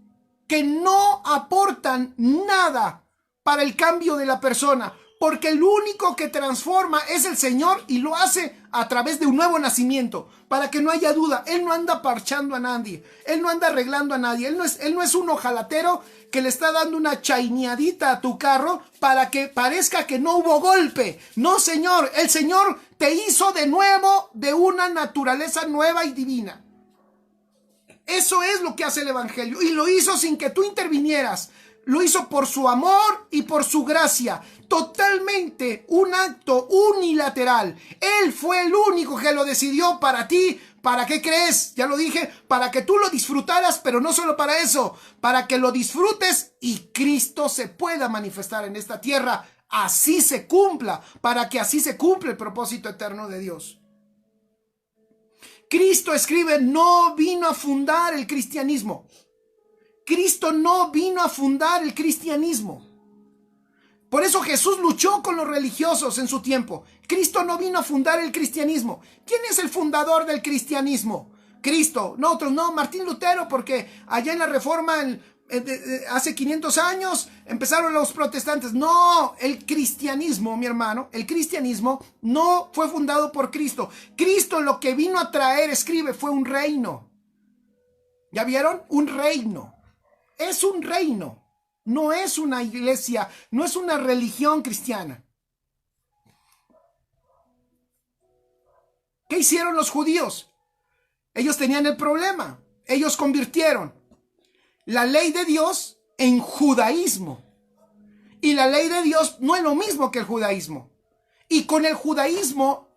Speaker 1: que no aportan nada para el cambio de la persona. Porque el único que transforma es el Señor, y lo hace a través de un nuevo nacimiento. Para que no haya duda, Él no anda parchando a nadie. Él no anda arreglando a nadie. Él no es un ojalatero que le está dando una chaineadita a tu carro para que parezca que no hubo golpe. No, Señor. El Señor te hizo de nuevo de una naturaleza nueva y divina. Eso es lo que hace el Evangelio. Y lo hizo sin que tú intervinieras. Lo hizo por su amor y por su gracia. Totalmente un acto unilateral. Él fue el único que lo decidió para ti. ¿Para qué crees? Ya lo dije, para que tú lo disfrutaras, pero no solo para eso. Para que lo disfrutes y Cristo se pueda manifestar en esta tierra. Así se cumpla, para que así se cumpla el propósito eterno de Dios. Cristo, escribe, no vino a fundar el cristianismo. Cristo no vino a fundar el cristianismo. Por eso Jesús luchó con los religiosos en su tiempo. Cristo no vino a fundar el cristianismo. ¿Quién es el fundador del cristianismo? Cristo. Nosotros no, Martín Lutero, porque allá en la Reforma, hace 500 años, empezaron los protestantes. No, el cristianismo, mi hermano, el cristianismo no fue fundado por Cristo. Cristo lo que vino a traer, escribe, fue un reino. ¿Ya vieron? Un reino. Es un reino. No es una iglesia, no es una religión cristiana. ¿Qué hicieron los judíos? Ellos tenían el problema. Ellos convirtieron la ley de Dios en judaísmo. Y la ley de Dios no es lo mismo que el judaísmo. Y con el judaísmo,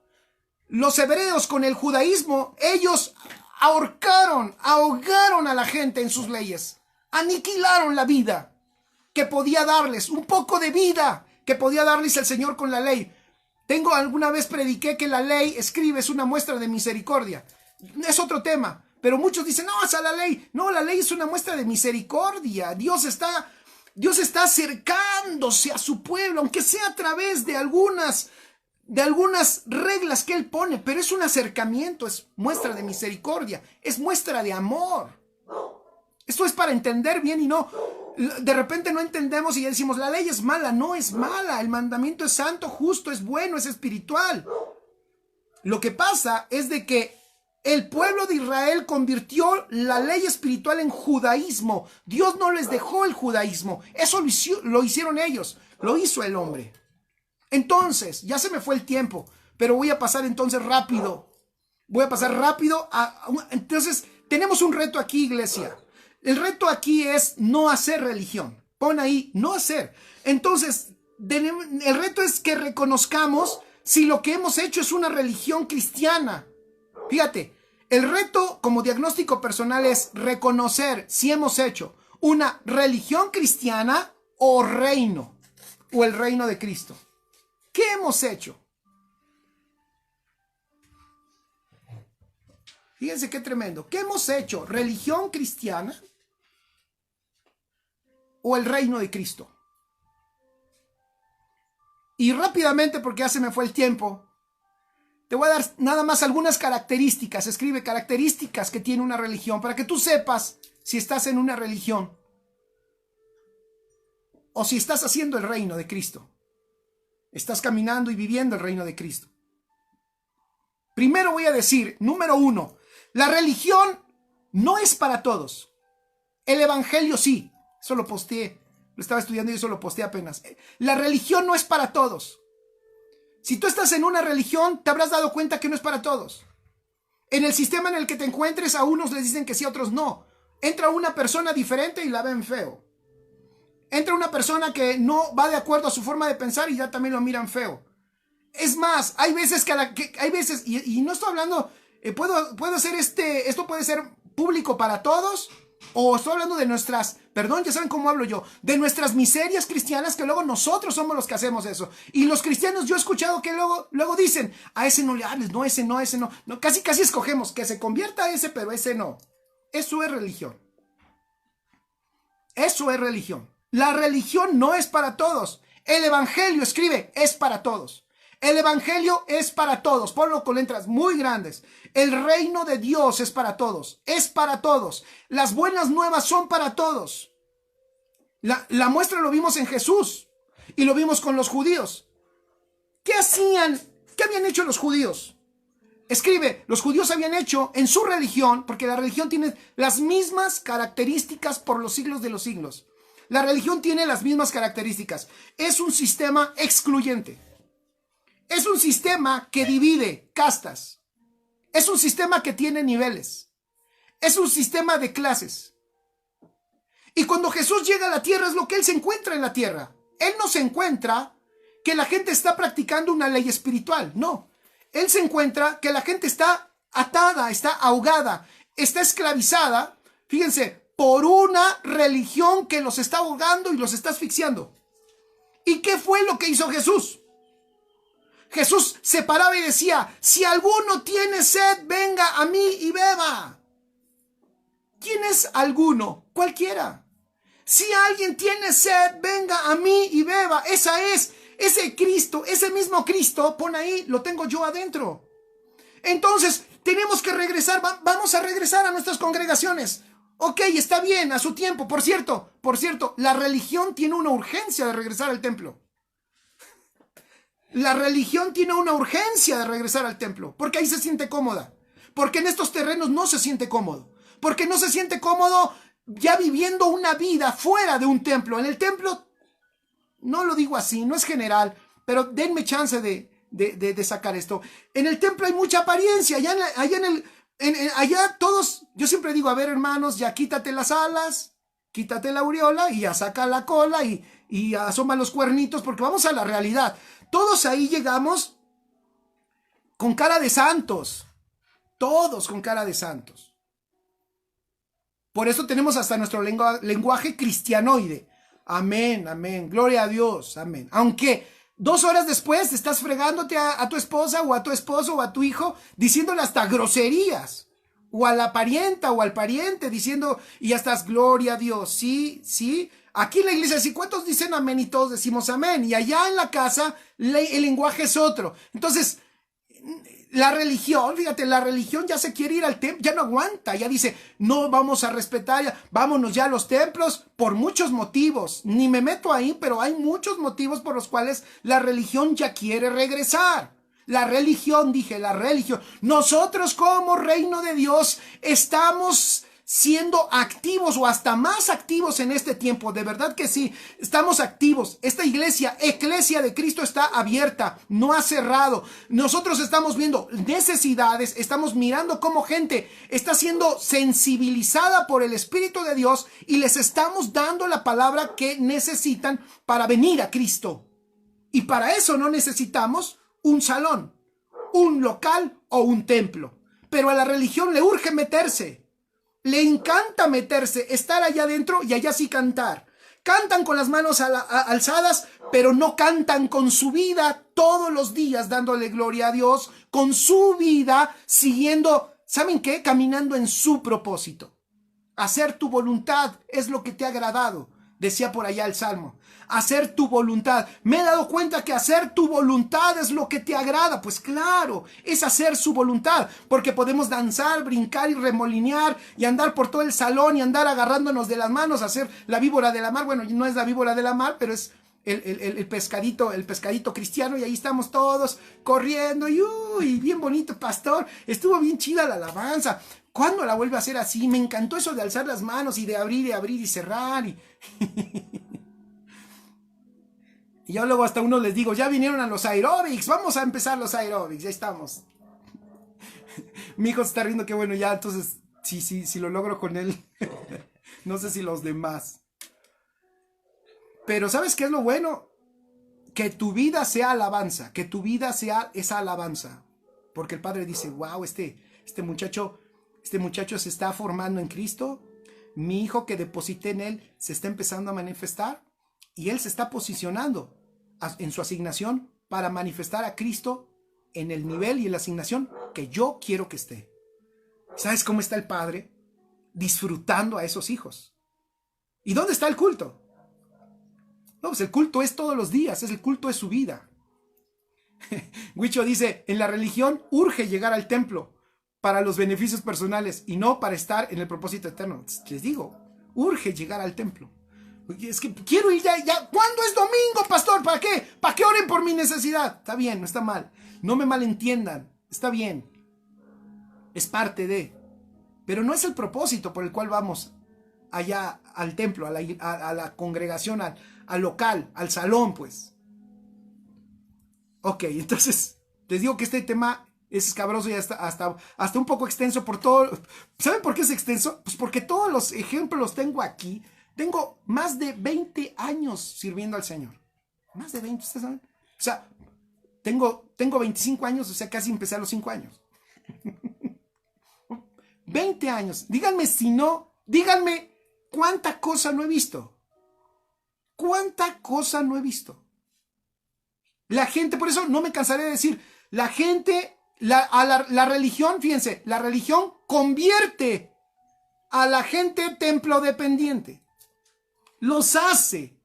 Speaker 1: los hebreos con el judaísmo, ellos ahorcaron, ahogaron a la gente en sus leyes. Aniquilaron la vida que podía darles, un poco de vida que podía darles el Señor con la ley. Alguna vez prediqué que la ley, escribe, es una muestra de misericordia. Es otro tema, pero muchos dicen, no, esa la ley. No, la ley es una muestra de misericordia. Dios está acercándose a su pueblo, aunque sea a través de algunas reglas que Él pone, pero es un acercamiento, es muestra de misericordia, es muestra de amor. Esto es para entender bien y no, de repente no entendemos y ya decimos, la ley es mala. No es mala, el mandamiento es santo, justo, es bueno, es espiritual. Lo que pasa es de que el pueblo de Israel convirtió la ley espiritual en judaísmo. Dios no les dejó el judaísmo. Eso lo hicieron ellos. Lo hizo el hombre. Entonces, ya se me fue el tiempo, pero voy a pasar entonces rápido. Entonces, tenemos un reto aquí, iglesia. El reto aquí es no hacer religión. Pon ahí, no hacer. Entonces, el reto es que reconozcamos si lo que hemos hecho es una religión cristiana. Fíjate, el reto como diagnóstico personal es reconocer si hemos hecho una religión cristiana o reino, o el reino de Cristo. ¿Qué hemos hecho? Fíjense qué tremendo. ¿Qué hemos hecho? ¿Religión cristiana o el reino de Cristo? Y rápidamente, porque ya se me fue el tiempo, te voy a dar nada más algunas características. Escribe características que tiene una religión para que tú sepas si estás en una religión o si estás haciendo el reino de Cristo. Estás caminando y viviendo el reino de Cristo. Primero voy a decir, número 1, la religión no es para todos. El evangelio sí. Eso lo posteé. Lo estaba estudiando y eso lo posteé apenas. La religión no es para todos. Si tú estás en una religión, te habrás dado cuenta que no es para todos. En el sistema en el que te encuentres, a unos les dicen que sí, a otros no. Entra una persona diferente y la ven feo. Entra una persona que no va de acuerdo a su forma de pensar y ya también lo miran feo. Es más, hay veces y no estoy hablando, puedo hacer esto puede ser público para todos, o estoy hablando de ya saben cómo hablo yo, de nuestras miserias cristianas, que luego nosotros somos los que hacemos eso. Y los cristianos, yo he escuchado que luego dicen, a ese no le hables, no, ese no. No, casi escogemos que se convierta a ese, pero ese no. Eso es religión. Eso es religión. La religión no es para todos. El evangelio, escribe, es para todos. El evangelio es para todos. Ponlo con letras muy grandes. El reino de Dios es para todos. Es para todos. Las buenas nuevas son para todos. La muestra lo vimos en Jesús y lo vimos con los judíos. ¿Qué hacían? ¿Qué habían hecho los judíos? Escribe, los judíos habían hecho en su religión, porque la religión tiene las mismas características por los siglos de los siglos. La religión tiene las mismas características. Es un sistema excluyente. Es un sistema que divide castas. Es un sistema que tiene niveles. Es un sistema de clases. Y cuando Jesús llega a la tierra es lo que Él se encuentra en la tierra. Él no se encuentra que la gente está practicando una ley espiritual. No. Él se encuentra que la gente está atada, está ahogada, está esclavizada. Fíjense, por una religión que los está ahogando y los está asfixiando. ¿Y qué fue lo que hizo Jesús? Jesús se paraba y decía, si alguno tiene sed, venga a mí y beba. ¿Quién es alguno? Cualquiera. Si alguien tiene sed, venga a mí y beba. Ese Cristo, ese mismo Cristo, pon ahí, lo tengo yo adentro. Entonces, tenemos que regresar, vamos a regresar a nuestras congregaciones. Ok, está bien, a su tiempo. Por cierto, la religión tiene una urgencia de regresar al templo. La religión tiene una urgencia de regresar al templo, porque ahí se siente cómoda. Porque en estos terrenos no se siente cómodo. Porque no se siente cómodo ya viviendo una vida fuera de un templo. En el templo, no lo digo así, no es general, pero denme chance de sacar esto. En el templo hay mucha apariencia. Allá todos, yo siempre digo, a ver hermanos, ya quítate las alas, quítate la aureola y ya saca la cola y asoma los cuernitos, porque vamos a la realidad. Todos ahí llegamos con cara de santos. Todos con cara de santos. Por eso tenemos hasta nuestro lenguaje cristianoide. Amén, amén. Gloria a Dios, amén. Aunque 2 horas después estás fregándote a tu esposa o a tu esposo o a tu hijo, diciéndole hasta groserías. O a la parienta o al pariente diciendo, y ya estás, gloria a Dios. Sí, sí. Aquí en la iglesia, ¿sí? ¿Cuántos dicen amén? Y todos decimos amén. Y allá en la casa, el lenguaje es otro. Entonces, la religión, fíjate, la religión ya se quiere ir al templo, ya no aguanta, ya dice, no vamos a respetar, vámonos ya a los templos por muchos motivos. Ni me meto ahí, pero hay muchos motivos por los cuales la religión ya quiere regresar. La religión, dije, la religión. Nosotros como reino de Dios estamos siendo activos o hasta más activos en este tiempo, de verdad que sí, estamos activos. Esta iglesia de Cristo está abierta, no ha cerrado. Nosotros estamos viendo necesidades, estamos mirando cómo gente está siendo sensibilizada por el Espíritu de Dios y les estamos dando la palabra que necesitan para venir a Cristo. Y para eso no necesitamos un salón, un local o un templo. Pero a la religión le urge meterse. Le encanta meterse, estar allá adentro y allá sí cantar. Cantan con las manos alzadas, pero no cantan con su vida todos los días dándole gloria a Dios, con su vida siguiendo, ¿saben qué? Caminando en su propósito. Hacer tu voluntad es lo que te ha agradado, decía por allá el Salmo. Hacer tu voluntad. Me he dado cuenta que hacer tu voluntad es lo que te agrada. Pues claro, es hacer su voluntad. Porque podemos danzar, brincar y remolinear y andar por todo el salón y andar agarrándonos de las manos, hacer la víbora de la mar. Bueno, no es la víbora de la mar, pero es el pescadito cristiano. Y ahí estamos todos corriendo. Y uy, bien bonito, pastor. Estuvo bien chida la alabanza. ¿Cuándo la vuelve a hacer así? Me encantó eso de alzar las manos y de abrir y cerrar. Y yo luego hasta uno les digo, ya vinieron a los aeróbics, vamos a empezar los aeróbics, ya estamos. Mi hijo se está riendo, que bueno, ya entonces, sí lo logro con él. No sé si los demás. Pero ¿sabes qué es lo bueno? Que tu vida sea alabanza, que tu vida sea esa alabanza. Porque el Padre dice, wow, este muchacho se está formando en Cristo. Mi hijo que deposité en él se está empezando a manifestar. Y él se está posicionando en su asignación para manifestar a Cristo en el nivel y en la asignación que yo quiero que esté. ¿Sabes cómo está el Padre? Disfrutando a esos hijos. ¿Y dónde está el culto? No, pues el culto es todos los días, es el culto de su vida. Huicho dice, en la religión urge llegar al templo para los beneficios personales y no para estar en el propósito eterno. Les digo, urge llegar al templo. Es que quiero ir ya. ¿Cuándo es domingo, pastor? ¿Para qué? ¿Para qué oren por mi necesidad? Está bien, no está mal. No me malentiendan. Está bien. Es parte de. Pero no es el propósito por el cual vamos allá al templo, a la congregación, al local, al salón, pues. Ok, entonces, les digo que este tema es escabroso y hasta un poco extenso por todo. ¿Saben por qué es extenso? Pues porque todos los ejemplos los tengo aquí. Tengo más de 20 años sirviendo al Señor. Más de 20, ¿ustedes saben? O sea, tengo 25 años, o sea, casi empecé a los 5 años. 20 años. Díganme si no, díganme cuánta cosa no he visto. ¿Cuánta cosa no he visto? La gente, por eso no me cansaré de decir, la gente, la religión, fíjense, la religión convierte a la gente templo dependiente. los hace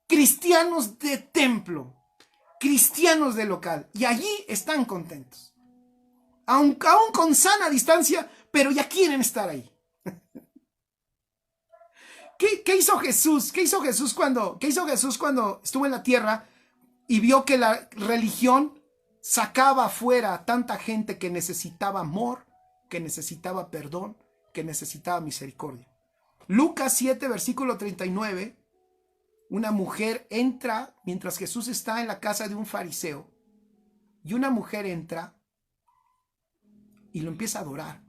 Speaker 1: cristianos de templo, cristianos de local, y allí están contentos. Aún con sana distancia, pero ya quieren estar ahí. ¿Qué hizo Jesús? ¿Qué hizo Jesús cuando estuvo en la tierra y vio que la religión sacaba afuera a tanta gente que necesitaba amor, que necesitaba perdón, que necesitaba misericordia? Lucas 7, versículo 39, una mujer entra mientras Jesús está en la casa de un fariseo, y una mujer entra y lo empieza a adorar.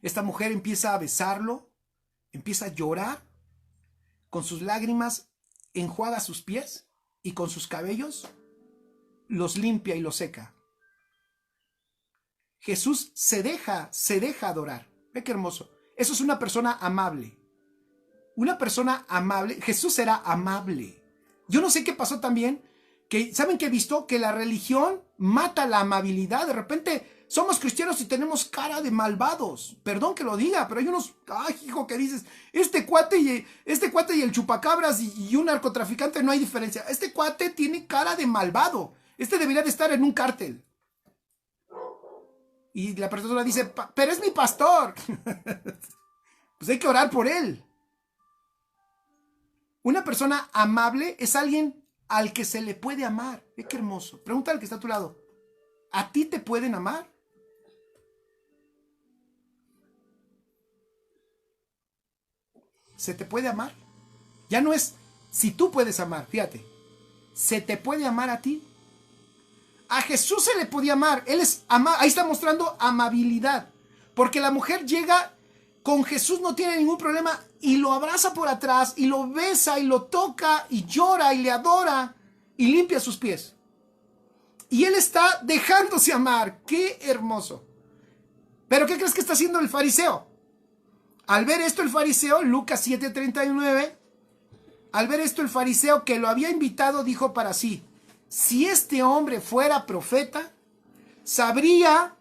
Speaker 1: Esta mujer empieza a besarlo, empieza a llorar, con sus lágrimas enjuaga sus pies y con sus cabellos los limpia y los seca. Jesús se deja adorar. Ve qué hermoso. Eso es una persona amable. Una persona amable. Jesús era amable. Yo no sé qué pasó también, que ¿saben qué he visto? Que la religión mata la amabilidad. De repente somos cristianos y tenemos cara de malvados. Perdón que lo diga, pero hay unos, ay, hijo, que dices, este cuate y el chupacabras y un narcotraficante no hay diferencia. Este cuate tiene cara de malvado. Este debería de estar en un cártel. Y la persona dice, pero es mi pastor. Pues hay que orar por él. Una persona amable es alguien al que se le puede amar. Ve qué hermoso. Pregúntale al que está a tu lado. ¿A ti te pueden amar? ¿Se te puede amar? Ya no es si tú puedes amar, fíjate. ¿Se te puede amar a ti? A Jesús se le podía amar. Él es ahí está mostrando amabilidad. Porque la mujer llega con Jesús, no tiene ningún problema, y lo abraza por atrás, y lo besa, y lo toca, y llora, y le adora, y limpia sus pies. Y él está dejándose amar. ¡Qué hermoso! ¿Pero qué crees que está haciendo el fariseo? Al ver esto el fariseo, Lucas 7:39, al ver esto el fariseo que lo había invitado dijo para sí, si este hombre fuera profeta, sabría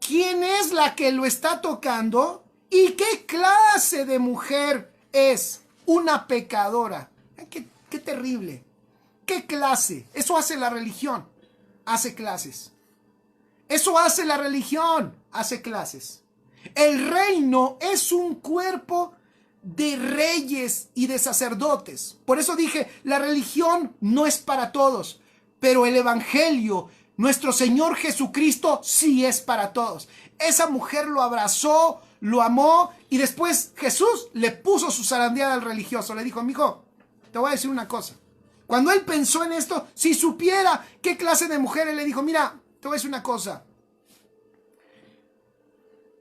Speaker 1: quién es la que lo está tocando y qué clase de mujer es, una pecadora. ¡Qué terrible! ¿Qué clase? Eso hace la religión, hace clases. Eso hace la religión, hace clases. El reino es un cuerpo de reyes y de sacerdotes. Por eso dije, la religión no es para todos, pero el evangelio, nuestro Señor Jesucristo, sí es para todos. Esa mujer lo abrazó, lo amó, y después Jesús le puso su zarandeada al religioso. Le dijo, mijo, te voy a decir una cosa. Cuando él pensó en esto, si supiera qué clase de mujer, él le dijo, mira, te voy a decir una cosa.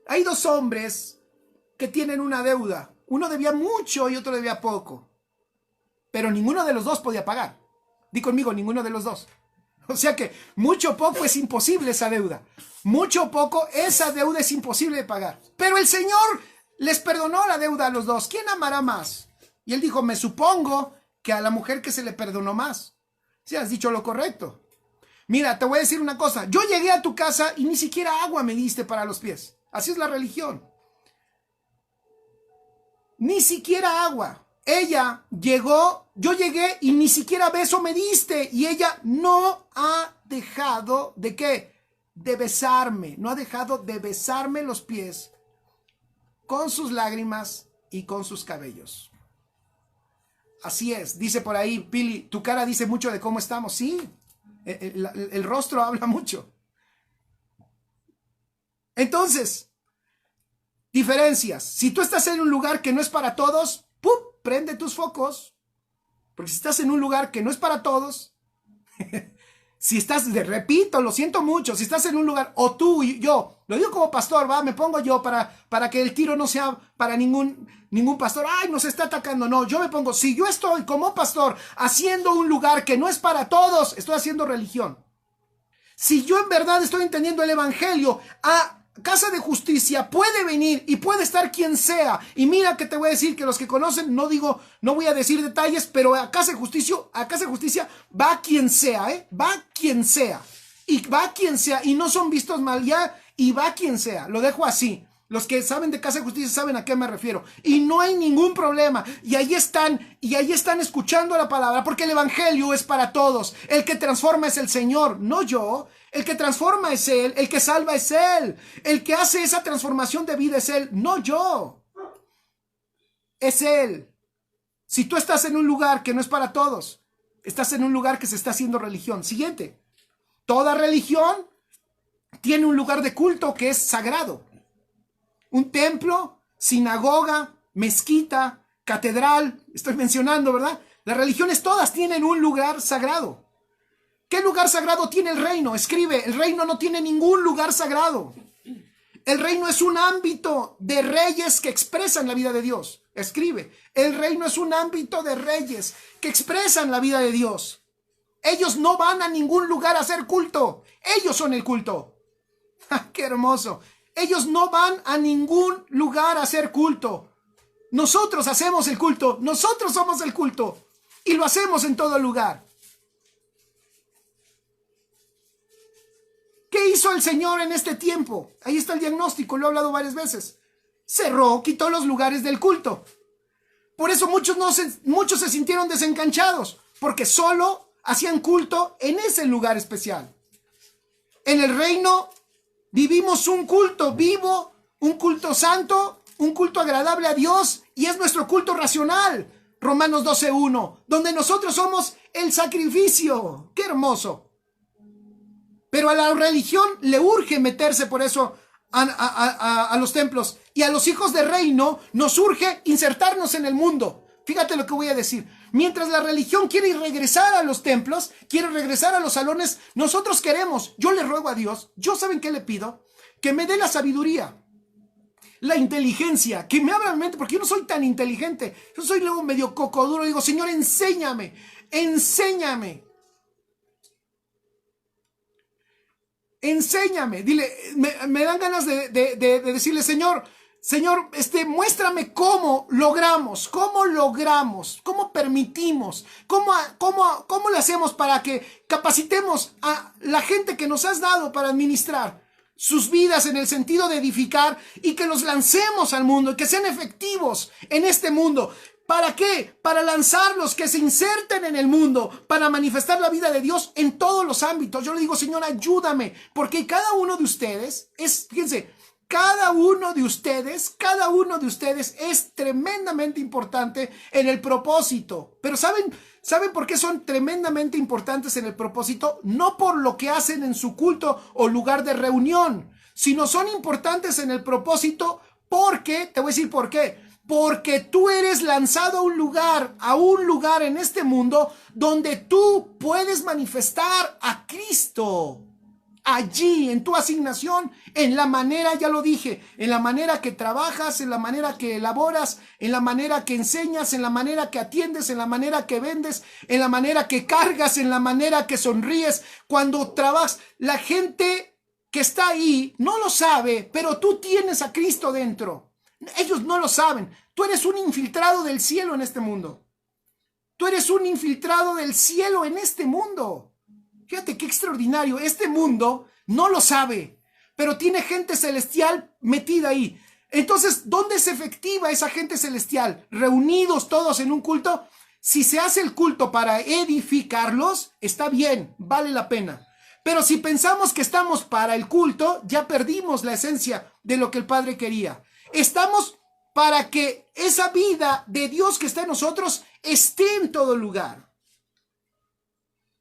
Speaker 1: Hay dos hombres que tienen una deuda. Uno debía mucho y otro debía poco. Pero ninguno de los dos podía pagar. Di conmigo, ninguno de los dos. O sea que mucho o poco es imposible esa deuda. Mucho o poco esa deuda es imposible de pagar. Pero el Señor les perdonó la deuda a los dos. ¿Quién amará más? Y él dijo, me supongo que a la mujer que se le perdonó más. Si has dicho lo correcto. Mira, te voy a decir una cosa. Yo llegué a tu casa y ni siquiera agua me diste para los pies. Así es la religión. Ni siquiera agua. Ella llegó, yo llegué y ni siquiera beso me diste. Y ella no ha dejado de ¿qué? De besarme. No ha dejado de besarme los pies con sus lágrimas y con sus cabellos. Así es. Dice por ahí, Pili, tu cara dice mucho de cómo estamos. Sí, el rostro habla mucho. Entonces, diferencias. Si tú estás en un lugar que no es para todos, ¡pum!, prende tus focos. Porque si estás en un lugar que no es para todos, si estás, repito, lo siento mucho, si estás en un lugar, o tú y yo, lo digo como pastor, va, me pongo yo para que el tiro no sea para ningún pastor, ay, nos está atacando, no, yo me pongo, si yo estoy como pastor haciendo un lugar que no es para todos, estoy haciendo religión. Si yo en verdad estoy entendiendo el evangelio, a Casa de Justicia puede venir y puede estar quien sea. Y mira que te voy a decir que los que conocen, no voy a decir detalles, pero a Casa de Justicia va quien sea, va quien sea. Y va quien sea. Y no son vistos mal ya, y va quien sea. Lo dejo así. Los que saben de Casa de Justicia saben a qué me refiero. Y no hay ningún problema. Y ahí están escuchando la palabra, porque el evangelio es para todos. El que transforma es el Señor, no yo. El que transforma es Él, el que salva es Él. El que hace esa transformación de vida es Él, no yo. Es Él. Si tú estás en un lugar que no es para todos, estás en un lugar que se está haciendo religión. Siguiente. Toda religión tiene un lugar de culto que es sagrado. Un templo, sinagoga, mezquita, catedral, estoy mencionando, ¿verdad? Las religiones todas tienen un lugar sagrado. ¿Qué lugar sagrado tiene el reino? Escribe, el reino no tiene ningún lugar sagrado. El reino es un ámbito de reyes que expresan la vida de Dios. Escribe, el reino es un ámbito de reyes que expresan la vida de Dios. Ellos no van a ningún lugar a hacer culto. Ellos son el culto. ¡Qué hermoso! Ellos no van a ningún lugar a hacer culto. Nosotros hacemos el culto. Nosotros somos el culto. Y lo hacemos en todo lugar. ¿Qué hizo el Señor en este tiempo? Ahí está el diagnóstico, lo he hablado varias veces. Cerró, quitó los lugares del culto. Por eso muchos se sintieron desencanchados, porque solo hacían culto en ese lugar especial. En el reino vivimos un culto vivo, un culto santo, un culto agradable a Dios, y es nuestro culto racional. Romanos 12:1, donde nosotros somos el sacrificio. ¡Qué hermoso! Pero a la religión le urge meterse por eso a los templos. Y a los hijos de reino nos urge insertarnos en el mundo. Fíjate lo que voy a decir. Mientras la religión quiere regresar a los templos, quiere regresar a los salones, nosotros queremos, yo le ruego a Dios, yo ¿saben qué le pido? Que me dé la sabiduría, la inteligencia, que me abra la mente, porque yo no soy tan inteligente. Yo soy luego medio cocoduro. Digo, Señor, enséñame, enséñame. Enséñame, dile, me dan ganas de decirle, Señor, muéstrame cómo logramos, cómo permitimos, cómo le hacemos para que capacitemos a la gente que nos has dado para administrar sus vidas en el sentido de edificar, y que los lancemos al mundo y que sean efectivos en este mundo. ¿Para qué? Para lanzarlos, que se inserten en el mundo, para manifestar la vida de Dios en todos los ámbitos. Yo le digo, Señor, ayúdame, porque cada uno de ustedes fíjense, cada uno de ustedes es tremendamente importante en el propósito. Pero ¿saben por qué son tremendamente importantes en el propósito? No por lo que hacen en su culto o lugar de reunión, sino son importantes en el propósito porque, te voy a decir por qué. Porque tú eres lanzado a un lugar en este mundo donde tú puedes manifestar a Cristo. Allí, en tu asignación, en la manera, ya lo dije, en la manera que trabajas, en la manera que elaboras, en la manera que enseñas, en la manera que atiendes, en la manera que vendes, en la manera que cargas, en la manera que sonríes. Cuando trabajas, la gente que está ahí no lo sabe, pero tú tienes a Cristo dentro. Ellos no lo saben. Tú eres un infiltrado del cielo en este mundo. Tú eres un infiltrado del cielo en este mundo. Fíjate qué extraordinario. Este mundo no lo sabe, pero tiene gente celestial metida ahí. Entonces, ¿dónde es efectiva esa gente celestial? Reunidos todos en un culto. Si se hace el culto para edificarlos, está bien, vale la pena. Pero si pensamos que estamos para el culto, ya perdimos la esencia de lo que el Padre quería. Estamos para que esa vida de Dios que está en nosotros esté en todo lugar.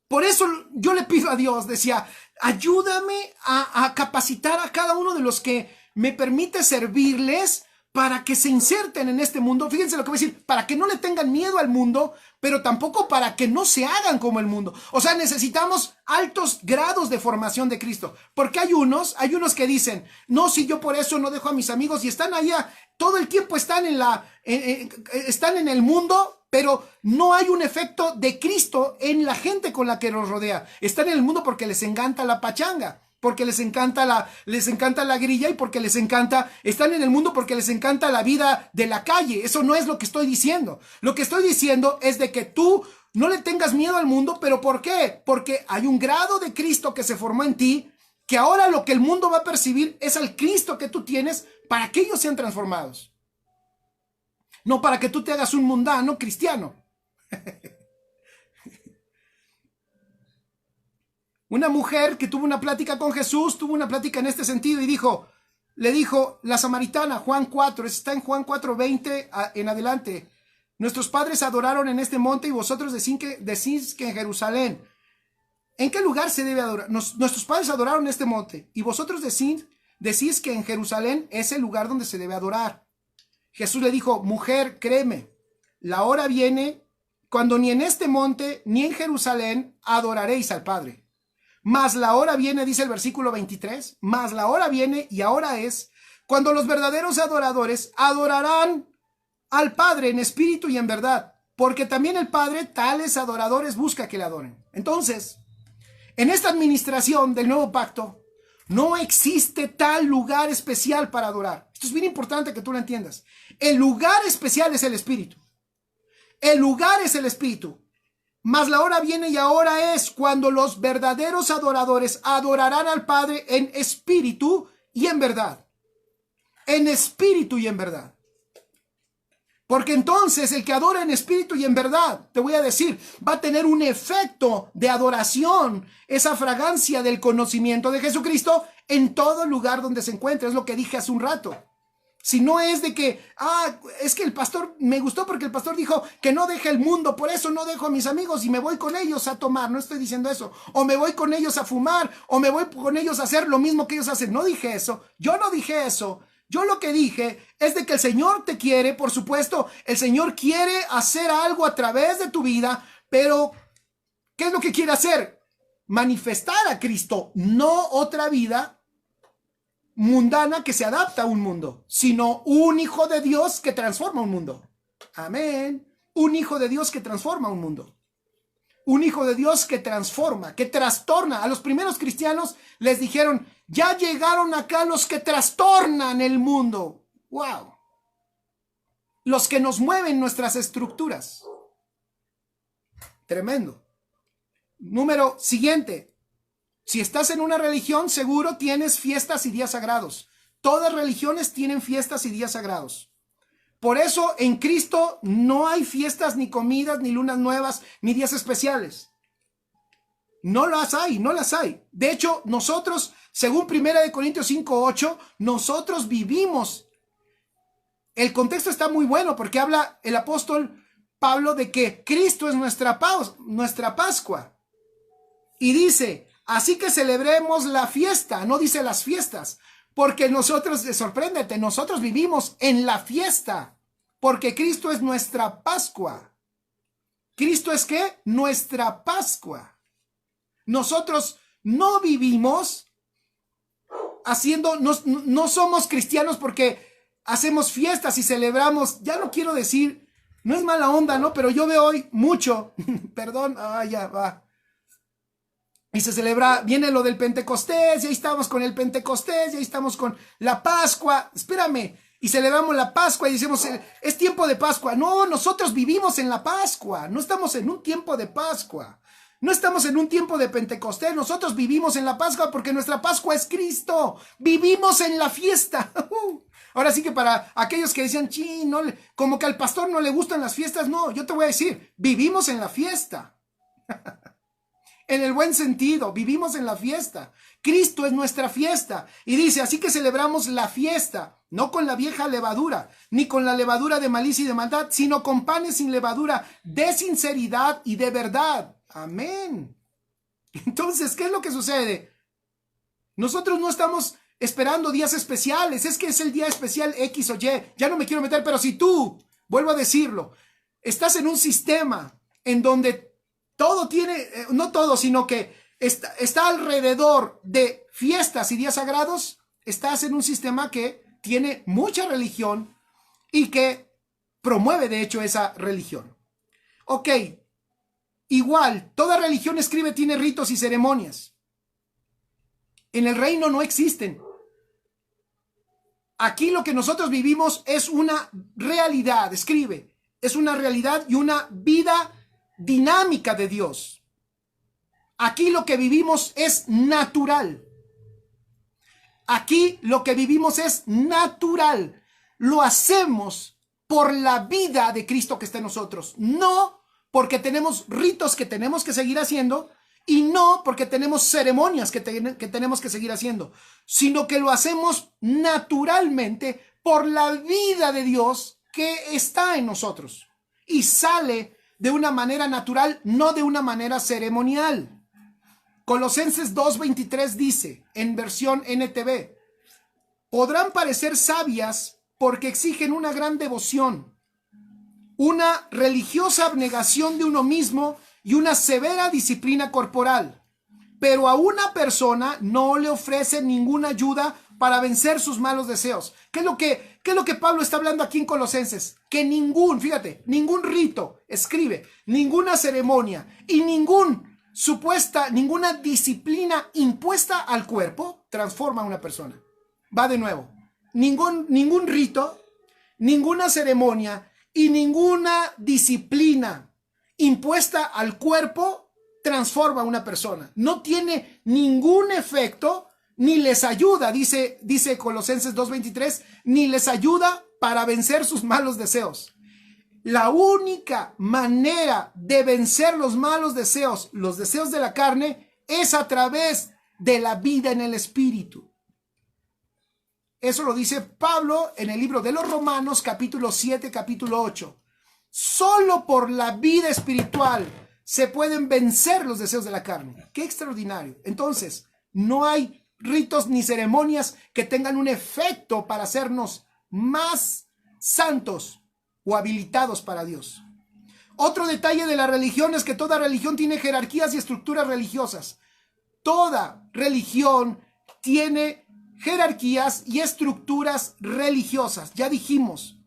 Speaker 1: Por eso yo le pido a Dios, decía, ayúdame a capacitar a cada uno de los que me permite servirles para que se inserten en este mundo. Fíjense lo que voy a decir, para que no le tengan miedo al mundo, pero tampoco para que no se hagan como el mundo. O sea, necesitamos altos grados de formación de Cristo, porque hay unos que dicen, no, si yo por eso no dejo a mis amigos, y están allá, todo el tiempo están están en el mundo, pero no hay un efecto de Cristo en la gente con la que los rodea. Están en el mundo porque les encanta la pachanga, porque les encanta la grilla, y porque están en el mundo porque les encanta la vida de la calle. Eso no es lo que estoy diciendo. Lo que estoy diciendo es de que tú no le tengas miedo al mundo. ¿Pero por qué? Porque hay un grado de Cristo que se formó en ti, que ahora lo que el mundo va a percibir es al Cristo que tú tienes para que ellos sean transformados. No para que tú te hagas un mundano cristiano. Una mujer que tuvo una plática con Jesús, tuvo una plática en este sentido y le dijo la samaritana, Juan 4, está en Juan 4:20 en adelante. Nuestros padres adoraron en este monte y vosotros decís que en Jerusalén. ¿En qué lugar se debe adorar? Nuestros padres adoraron en este monte y vosotros decís que en Jerusalén es el lugar donde se debe adorar. Jesús le dijo, mujer, créeme, la hora viene cuando ni en este monte ni en Jerusalén adoraréis al Padre. Mas la hora viene, dice el versículo 23, mas la hora viene y ahora es cuando los verdaderos adoradores adorarán al Padre en espíritu y en verdad, porque también el Padre tales adoradores busca que le adoren. Entonces, en esta administración del nuevo pacto, no existe tal lugar especial para adorar. Esto es bien importante que tú lo entiendas. El lugar especial es el Espíritu. El lugar es el Espíritu. Mas la hora viene y ahora es cuando los verdaderos adoradores adorarán al Padre en espíritu y en verdad. En espíritu y en verdad. Porque entonces el que adora en espíritu y en verdad, te voy a decir, va a tener un efecto de adoración, esa fragancia del conocimiento de Jesucristo en todo lugar donde se encuentre. Es lo que dije hace un rato. Si no es de que, es que el pastor me gustó porque el pastor dijo que no deje el mundo, por eso no dejo a mis amigos y me voy con ellos a tomar. No estoy diciendo eso. O me voy con ellos a fumar, o me voy con ellos a hacer lo mismo que ellos hacen. No dije eso. Yo no dije eso. Yo lo que dije es de que el Señor te quiere, por supuesto, el Señor quiere hacer algo a través de tu vida, pero ¿qué es lo que quiere hacer? Manifestar a Cristo, no otra vida mundana que se adapta a un mundo, sino un hijo de Dios que transforma un mundo. Amén. Un hijo de Dios que transforma un mundo. Un hijo de Dios que transforma, que trastorna. A los primeros cristianos les dijeron, ya llegaron acá los que trastornan el mundo. ¡Wow! Los que nos mueven nuestras estructuras. Tremendo. Número siguiente. Si estás en una religión, seguro tienes fiestas y días sagrados. Todas religiones tienen fiestas y días sagrados. Por eso en Cristo no hay fiestas, ni comidas, ni lunas nuevas, ni días especiales. No las hay, no las hay. De hecho, nosotros, según 1 Corintios 5:8, nosotros vivimos. El contexto está muy bueno porque habla el apóstol Pablo de que Cristo es nuestra Pascua. Y dice, así que celebremos la fiesta, no dice las fiestas. Porque nosotros, sorpréndete, nosotros vivimos en la fiesta, porque Cristo es nuestra Pascua. ¿Cristo es qué? Nuestra Pascua. Nosotros no vivimos haciendo, no somos cristianos porque hacemos fiestas y celebramos, ya no quiero decir, no es mala onda, ¿no? Pero yo veo hoy mucho, perdón, ya va. Y se celebra, viene lo del Pentecostés, y ahí estamos con el Pentecostés, y ahí estamos con la Pascua. Espérame, y celebramos la Pascua y decimos, es tiempo de Pascua. No, nosotros vivimos en la Pascua, no estamos en un tiempo de Pascua. No estamos en un tiempo de Pentecostés, nosotros vivimos en la Pascua porque nuestra Pascua es Cristo. Vivimos en la fiesta. Ahora sí que para aquellos que decían, como que al pastor no le gustan las fiestas, no, yo te voy a decir, vivimos en la fiesta. En el buen sentido, vivimos en la fiesta. Cristo es nuestra fiesta. Y dice, así que celebramos la fiesta, no con la vieja levadura, ni con la levadura de malicia y de maldad, sino con panes sin levadura, de sinceridad y de verdad. Amén. Entonces, ¿qué es lo que sucede? Nosotros no estamos esperando días especiales. Es que es el día especial X o Y. Ya no me quiero meter, pero si tú, vuelvo a decirlo, estás en un sistema en donde todo tiene, no todo, sino que está alrededor de fiestas y días sagrados, estás en un sistema que tiene mucha religión y que promueve de hecho esa religión. Ok, igual, toda religión escribe tiene ritos y ceremonias. En el reino no existen. Aquí lo que nosotros vivimos es una realidad, escribe, es una realidad y una vida dinámica de Dios. Aquí lo que vivimos es natural. Aquí lo que vivimos es natural. Lo hacemos por la vida de Cristo que está en nosotros. No porque tenemos ritos que tenemos que seguir haciendo y no porque tenemos ceremonias que tenemos que seguir haciendo, sino que lo hacemos naturalmente por la vida de Dios que está en nosotros y sale de una manera natural, no de una manera ceremonial. Colosenses 2:23 dice, en versión NTV, podrán parecer sabias porque exigen una gran devoción, una religiosa abnegación de uno mismo y una severa disciplina corporal, pero a una persona no le ofrece ninguna ayuda para vencer sus malos deseos. ¿Qué es lo que Pablo está hablando aquí en Colosenses? Que ningún rito, escribe, ninguna ceremonia y ninguna disciplina impuesta al cuerpo transforma a una persona. Va de nuevo. Ningún rito, ninguna ceremonia y ninguna disciplina impuesta al cuerpo transforma a una persona. No tiene ningún efecto ni les ayuda, dice Colosenses 2:23, ni les ayuda para vencer sus malos deseos. La única manera de vencer los malos deseos, los deseos de la carne, es a través de la vida en el Espíritu. Eso lo dice Pablo en el libro de los Romanos, capítulo 7, capítulo 8. Solo por la vida espiritual se pueden vencer los deseos de la carne. ¡Qué extraordinario! Entonces, no hay ritos ni ceremonias que tengan un efecto para hacernos más santos o habilitados para Dios. Otro detalle de la religión es que toda religión tiene jerarquías y estructuras religiosas. Toda religión tiene jerarquías y estructuras religiosas. Ya dijimos,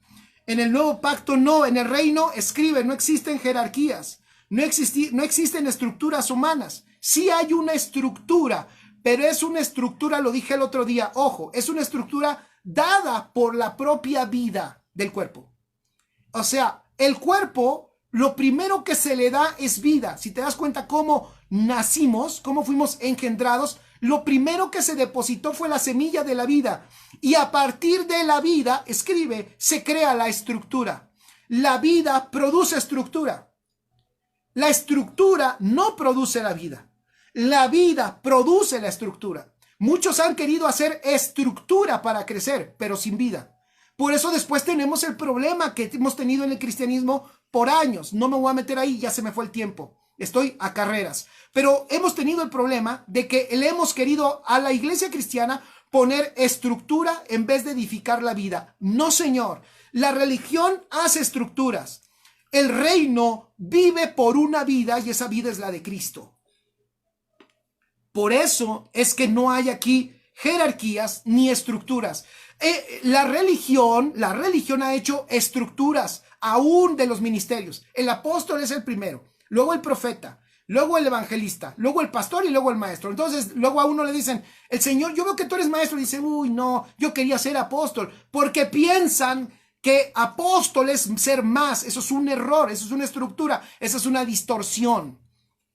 Speaker 1: en el nuevo pacto no, en el reino escribe, no existen jerarquías, no existen estructuras humanas. Sí hay una estructura, pero es una estructura, lo dije el otro día, ojo, es una estructura dada por la propia vida del cuerpo. O sea, el cuerpo, lo primero que se le da es vida. Si te das cuenta cómo nacimos, cómo fuimos engendrados, lo primero que se depositó fue la semilla de la vida. Y a partir de la vida, escribe, se crea la estructura. La vida produce estructura. La estructura no produce la vida. La vida produce la estructura. Muchos han querido hacer estructura para crecer, pero sin vida. Por eso después tenemos el problema que hemos tenido en el cristianismo por años. No me voy a meter ahí, ya se me fue el tiempo. Estoy a carreras. Pero hemos tenido el problema de que le hemos querido a la iglesia cristiana poner estructura en vez de edificar la vida. No, señor. La religión hace estructuras. El reino vive por una vida y esa vida es la de Cristo. Por eso es que no hay aquí jerarquías ni estructuras. La religión ha hecho estructuras aún de los ministerios. El apóstol es el primero, luego el profeta, luego el evangelista, luego el pastor y luego el maestro. Entonces luego a uno le dicen, el Señor, yo veo que tú eres maestro, y dice, uy, no, yo quería ser apóstol, porque piensan que apóstol es ser más. Eso es un error, eso es una estructura, eso es una distorsión.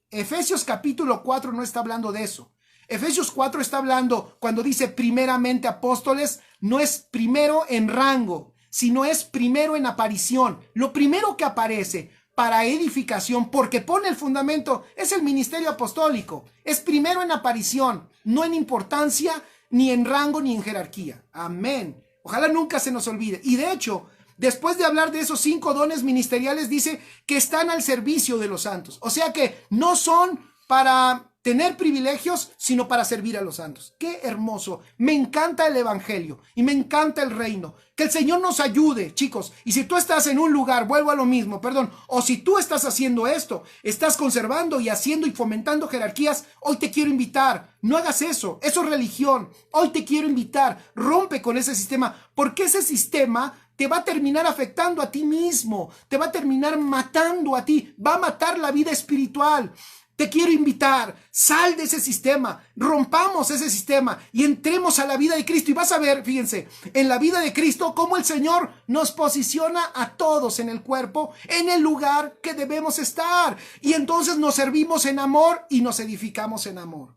Speaker 1: Efesios capítulo 4 no está hablando de eso. Efesios 4 está hablando, cuando dice primeramente apóstoles, no es primero en rango, sino es primero en aparición. Lo primero que aparece para edificación, porque pone el fundamento, es el ministerio apostólico. Es primero en aparición, no en importancia, ni en rango, ni en jerarquía. Amén. Ojalá nunca se nos olvide. Y de hecho, después de hablar de esos 5 dones ministeriales, dice que están al servicio de los santos. O sea que no son para tener privilegios, sino para servir a los santos. ¡Qué hermoso! Me encanta el evangelio y me encanta el reino. Que el Señor nos ayude, chicos. Y si tú estás en un lugar, vuelvo a lo mismo, o si tú estás haciendo esto, estás conservando y haciendo y fomentando jerarquías, hoy te quiero invitar. No hagas eso. Eso es religión. Hoy te quiero invitar. Rompe con ese sistema, porque ese sistema te va a terminar afectando a ti mismo. Te va a terminar matando a ti. Va a matar la vida espiritual. Te quiero invitar, sal de ese sistema, rompamos ese sistema y entremos a la vida de Cristo. Y vas a ver, fíjense, en la vida de Cristo, cómo el Señor nos posiciona a todos en el cuerpo, en el lugar que debemos estar. Y entonces nos servimos en amor y nos edificamos en amor.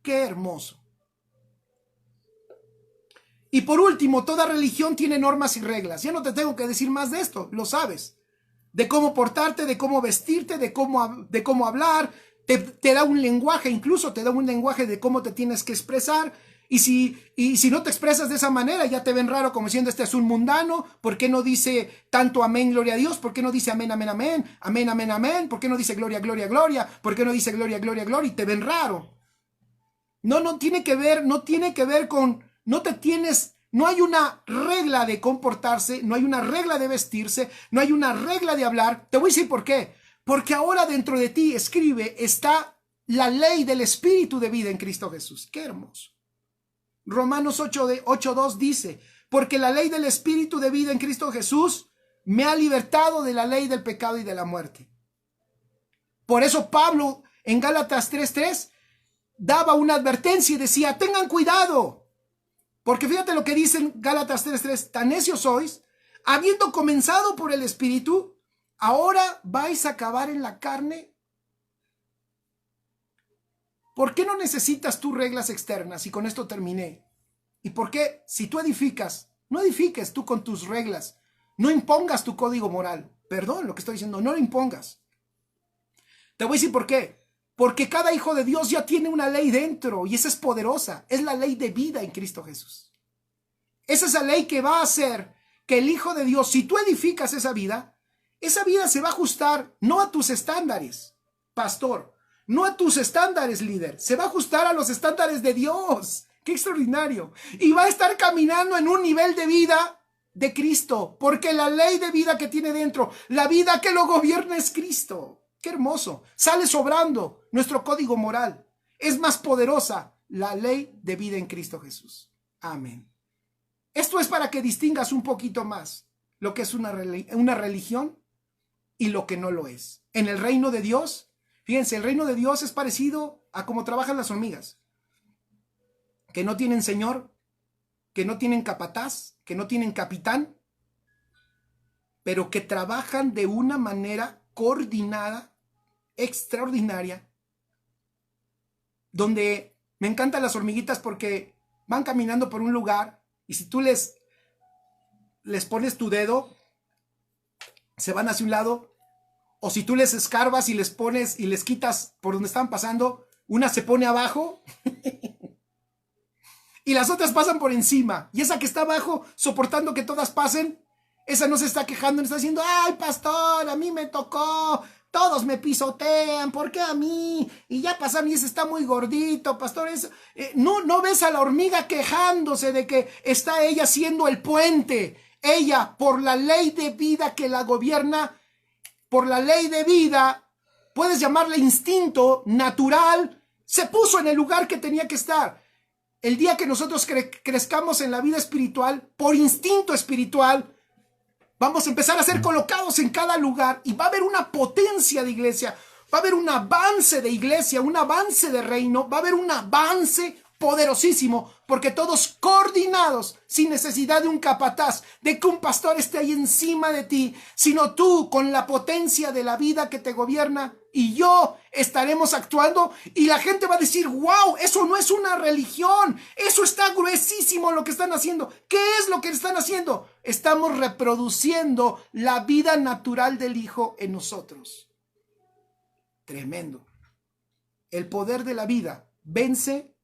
Speaker 1: ¡Qué hermoso! Y por último, toda religión tiene normas y reglas. Ya no te tengo que decir más de esto, lo sabes. De cómo portarte, de cómo vestirte, de cómo hablar. Te da un lenguaje, incluso te da un lenguaje de cómo te tienes que expresar. Y si no te expresas de esa manera, ya te ven raro como diciendo este es un mundano. ¿Por qué no dice tanto amén, gloria a Dios? ¿Por qué no dice amén, amén, amén? Amén, amén, amén. ¿Por qué no dice gloria, gloria, gloria? ¿Por qué no dice gloria, gloria, gloria? Y te ven raro. No tiene que ver con, no hay una regla de comportarse, no hay una regla de vestirse, no hay una regla de hablar. Te voy a decir por qué. Porque ahora dentro de ti, está la ley del Espíritu de vida en Cristo Jesús. Qué hermoso. Romanos 8:2 dice, porque la ley del Espíritu de vida en Cristo Jesús me ha libertado de la ley del pecado y de la muerte. Por eso Pablo en Gálatas 3:3 daba una advertencia y decía, tengan cuidado, porque fíjate lo que dice en Gálatas 3:3, tan necios sois, habiendo comenzado por el Espíritu, ahora vais a acabar en la carne. ¿Por qué no necesitas tú reglas externas? Y con esto terminé. ¿Y por qué si tú edificas, no edifiques tú con tus reglas, no impongas tu código moral? Perdón lo que estoy diciendo, no lo impongas. Te voy a decir por qué. Porque cada hijo de Dios ya tiene una ley dentro y esa es poderosa. Es la ley de vida en Cristo Jesús. Es esa ley que va a hacer que el Hijo de Dios, si tú edificas esa vida se va a ajustar no a tus estándares, pastor, no a tus estándares, líder. Se va a ajustar a los estándares de Dios. ¡Qué extraordinario! Y va a estar caminando en un nivel de vida de Cristo, porque la ley de vida que tiene dentro, la vida que lo gobierna es Cristo. ¡Qué hermoso! Sale sobrando nuestro código moral. Es más poderosa la ley de vida en Cristo Jesús. Amén. Esto es para que distingas un poquito más lo que es una religión y lo que no lo es. En el reino de Dios, fíjense, el reino de Dios es parecido a cómo trabajan las hormigas, que no tienen señor, que no tienen capataz, que no tienen capitán, pero que trabajan de una manera coordinada, extraordinaria, donde me encantan las hormiguitas porque van caminando por un lugar y si tú les pones tu dedo, se van hacia un lado, o si tú les escarbas y les pones y les quitas por donde están pasando, una se pone abajo y las otras pasan por encima, y esa que está abajo soportando que todas pasen, esa no se está quejando, no está diciendo, ay pastor, a mí me tocó, todos me pisotean, ¿por qué a mí? Y ya pasaron y ese está muy gordito, pastor. No ves a la hormiga quejándose de que está ella siendo el puente. Ella, por la ley de vida que la gobierna, por la ley de vida, puedes llamarle instinto natural, se puso en el lugar que tenía que estar. El día que nosotros crezcamos en la vida espiritual, por instinto espiritual, vamos a empezar a ser colocados en cada lugar y va a haber una potencia de iglesia, va a haber un avance de iglesia, un avance de reino, va a haber un avance poderosísimo, porque todos coordinados, sin necesidad de un capataz, de que un pastor esté ahí encima de ti, sino tú con la potencia de la vida que te gobierna y yo estaremos actuando y la gente va a decir, wow, eso no es una religión, eso está gruesísimo lo que están haciendo. ¿Qué es lo que están haciendo? Estamos reproduciendo la vida natural del Hijo en nosotros. Tremendo. El poder de la vida vence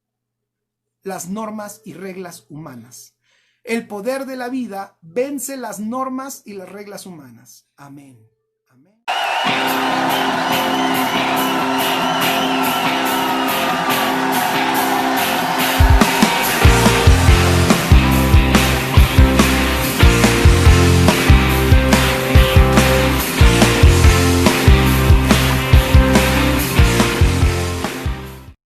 Speaker 1: las normas y reglas humanas. El poder de la vida vence las normas y las reglas humanas. Amén. Amén.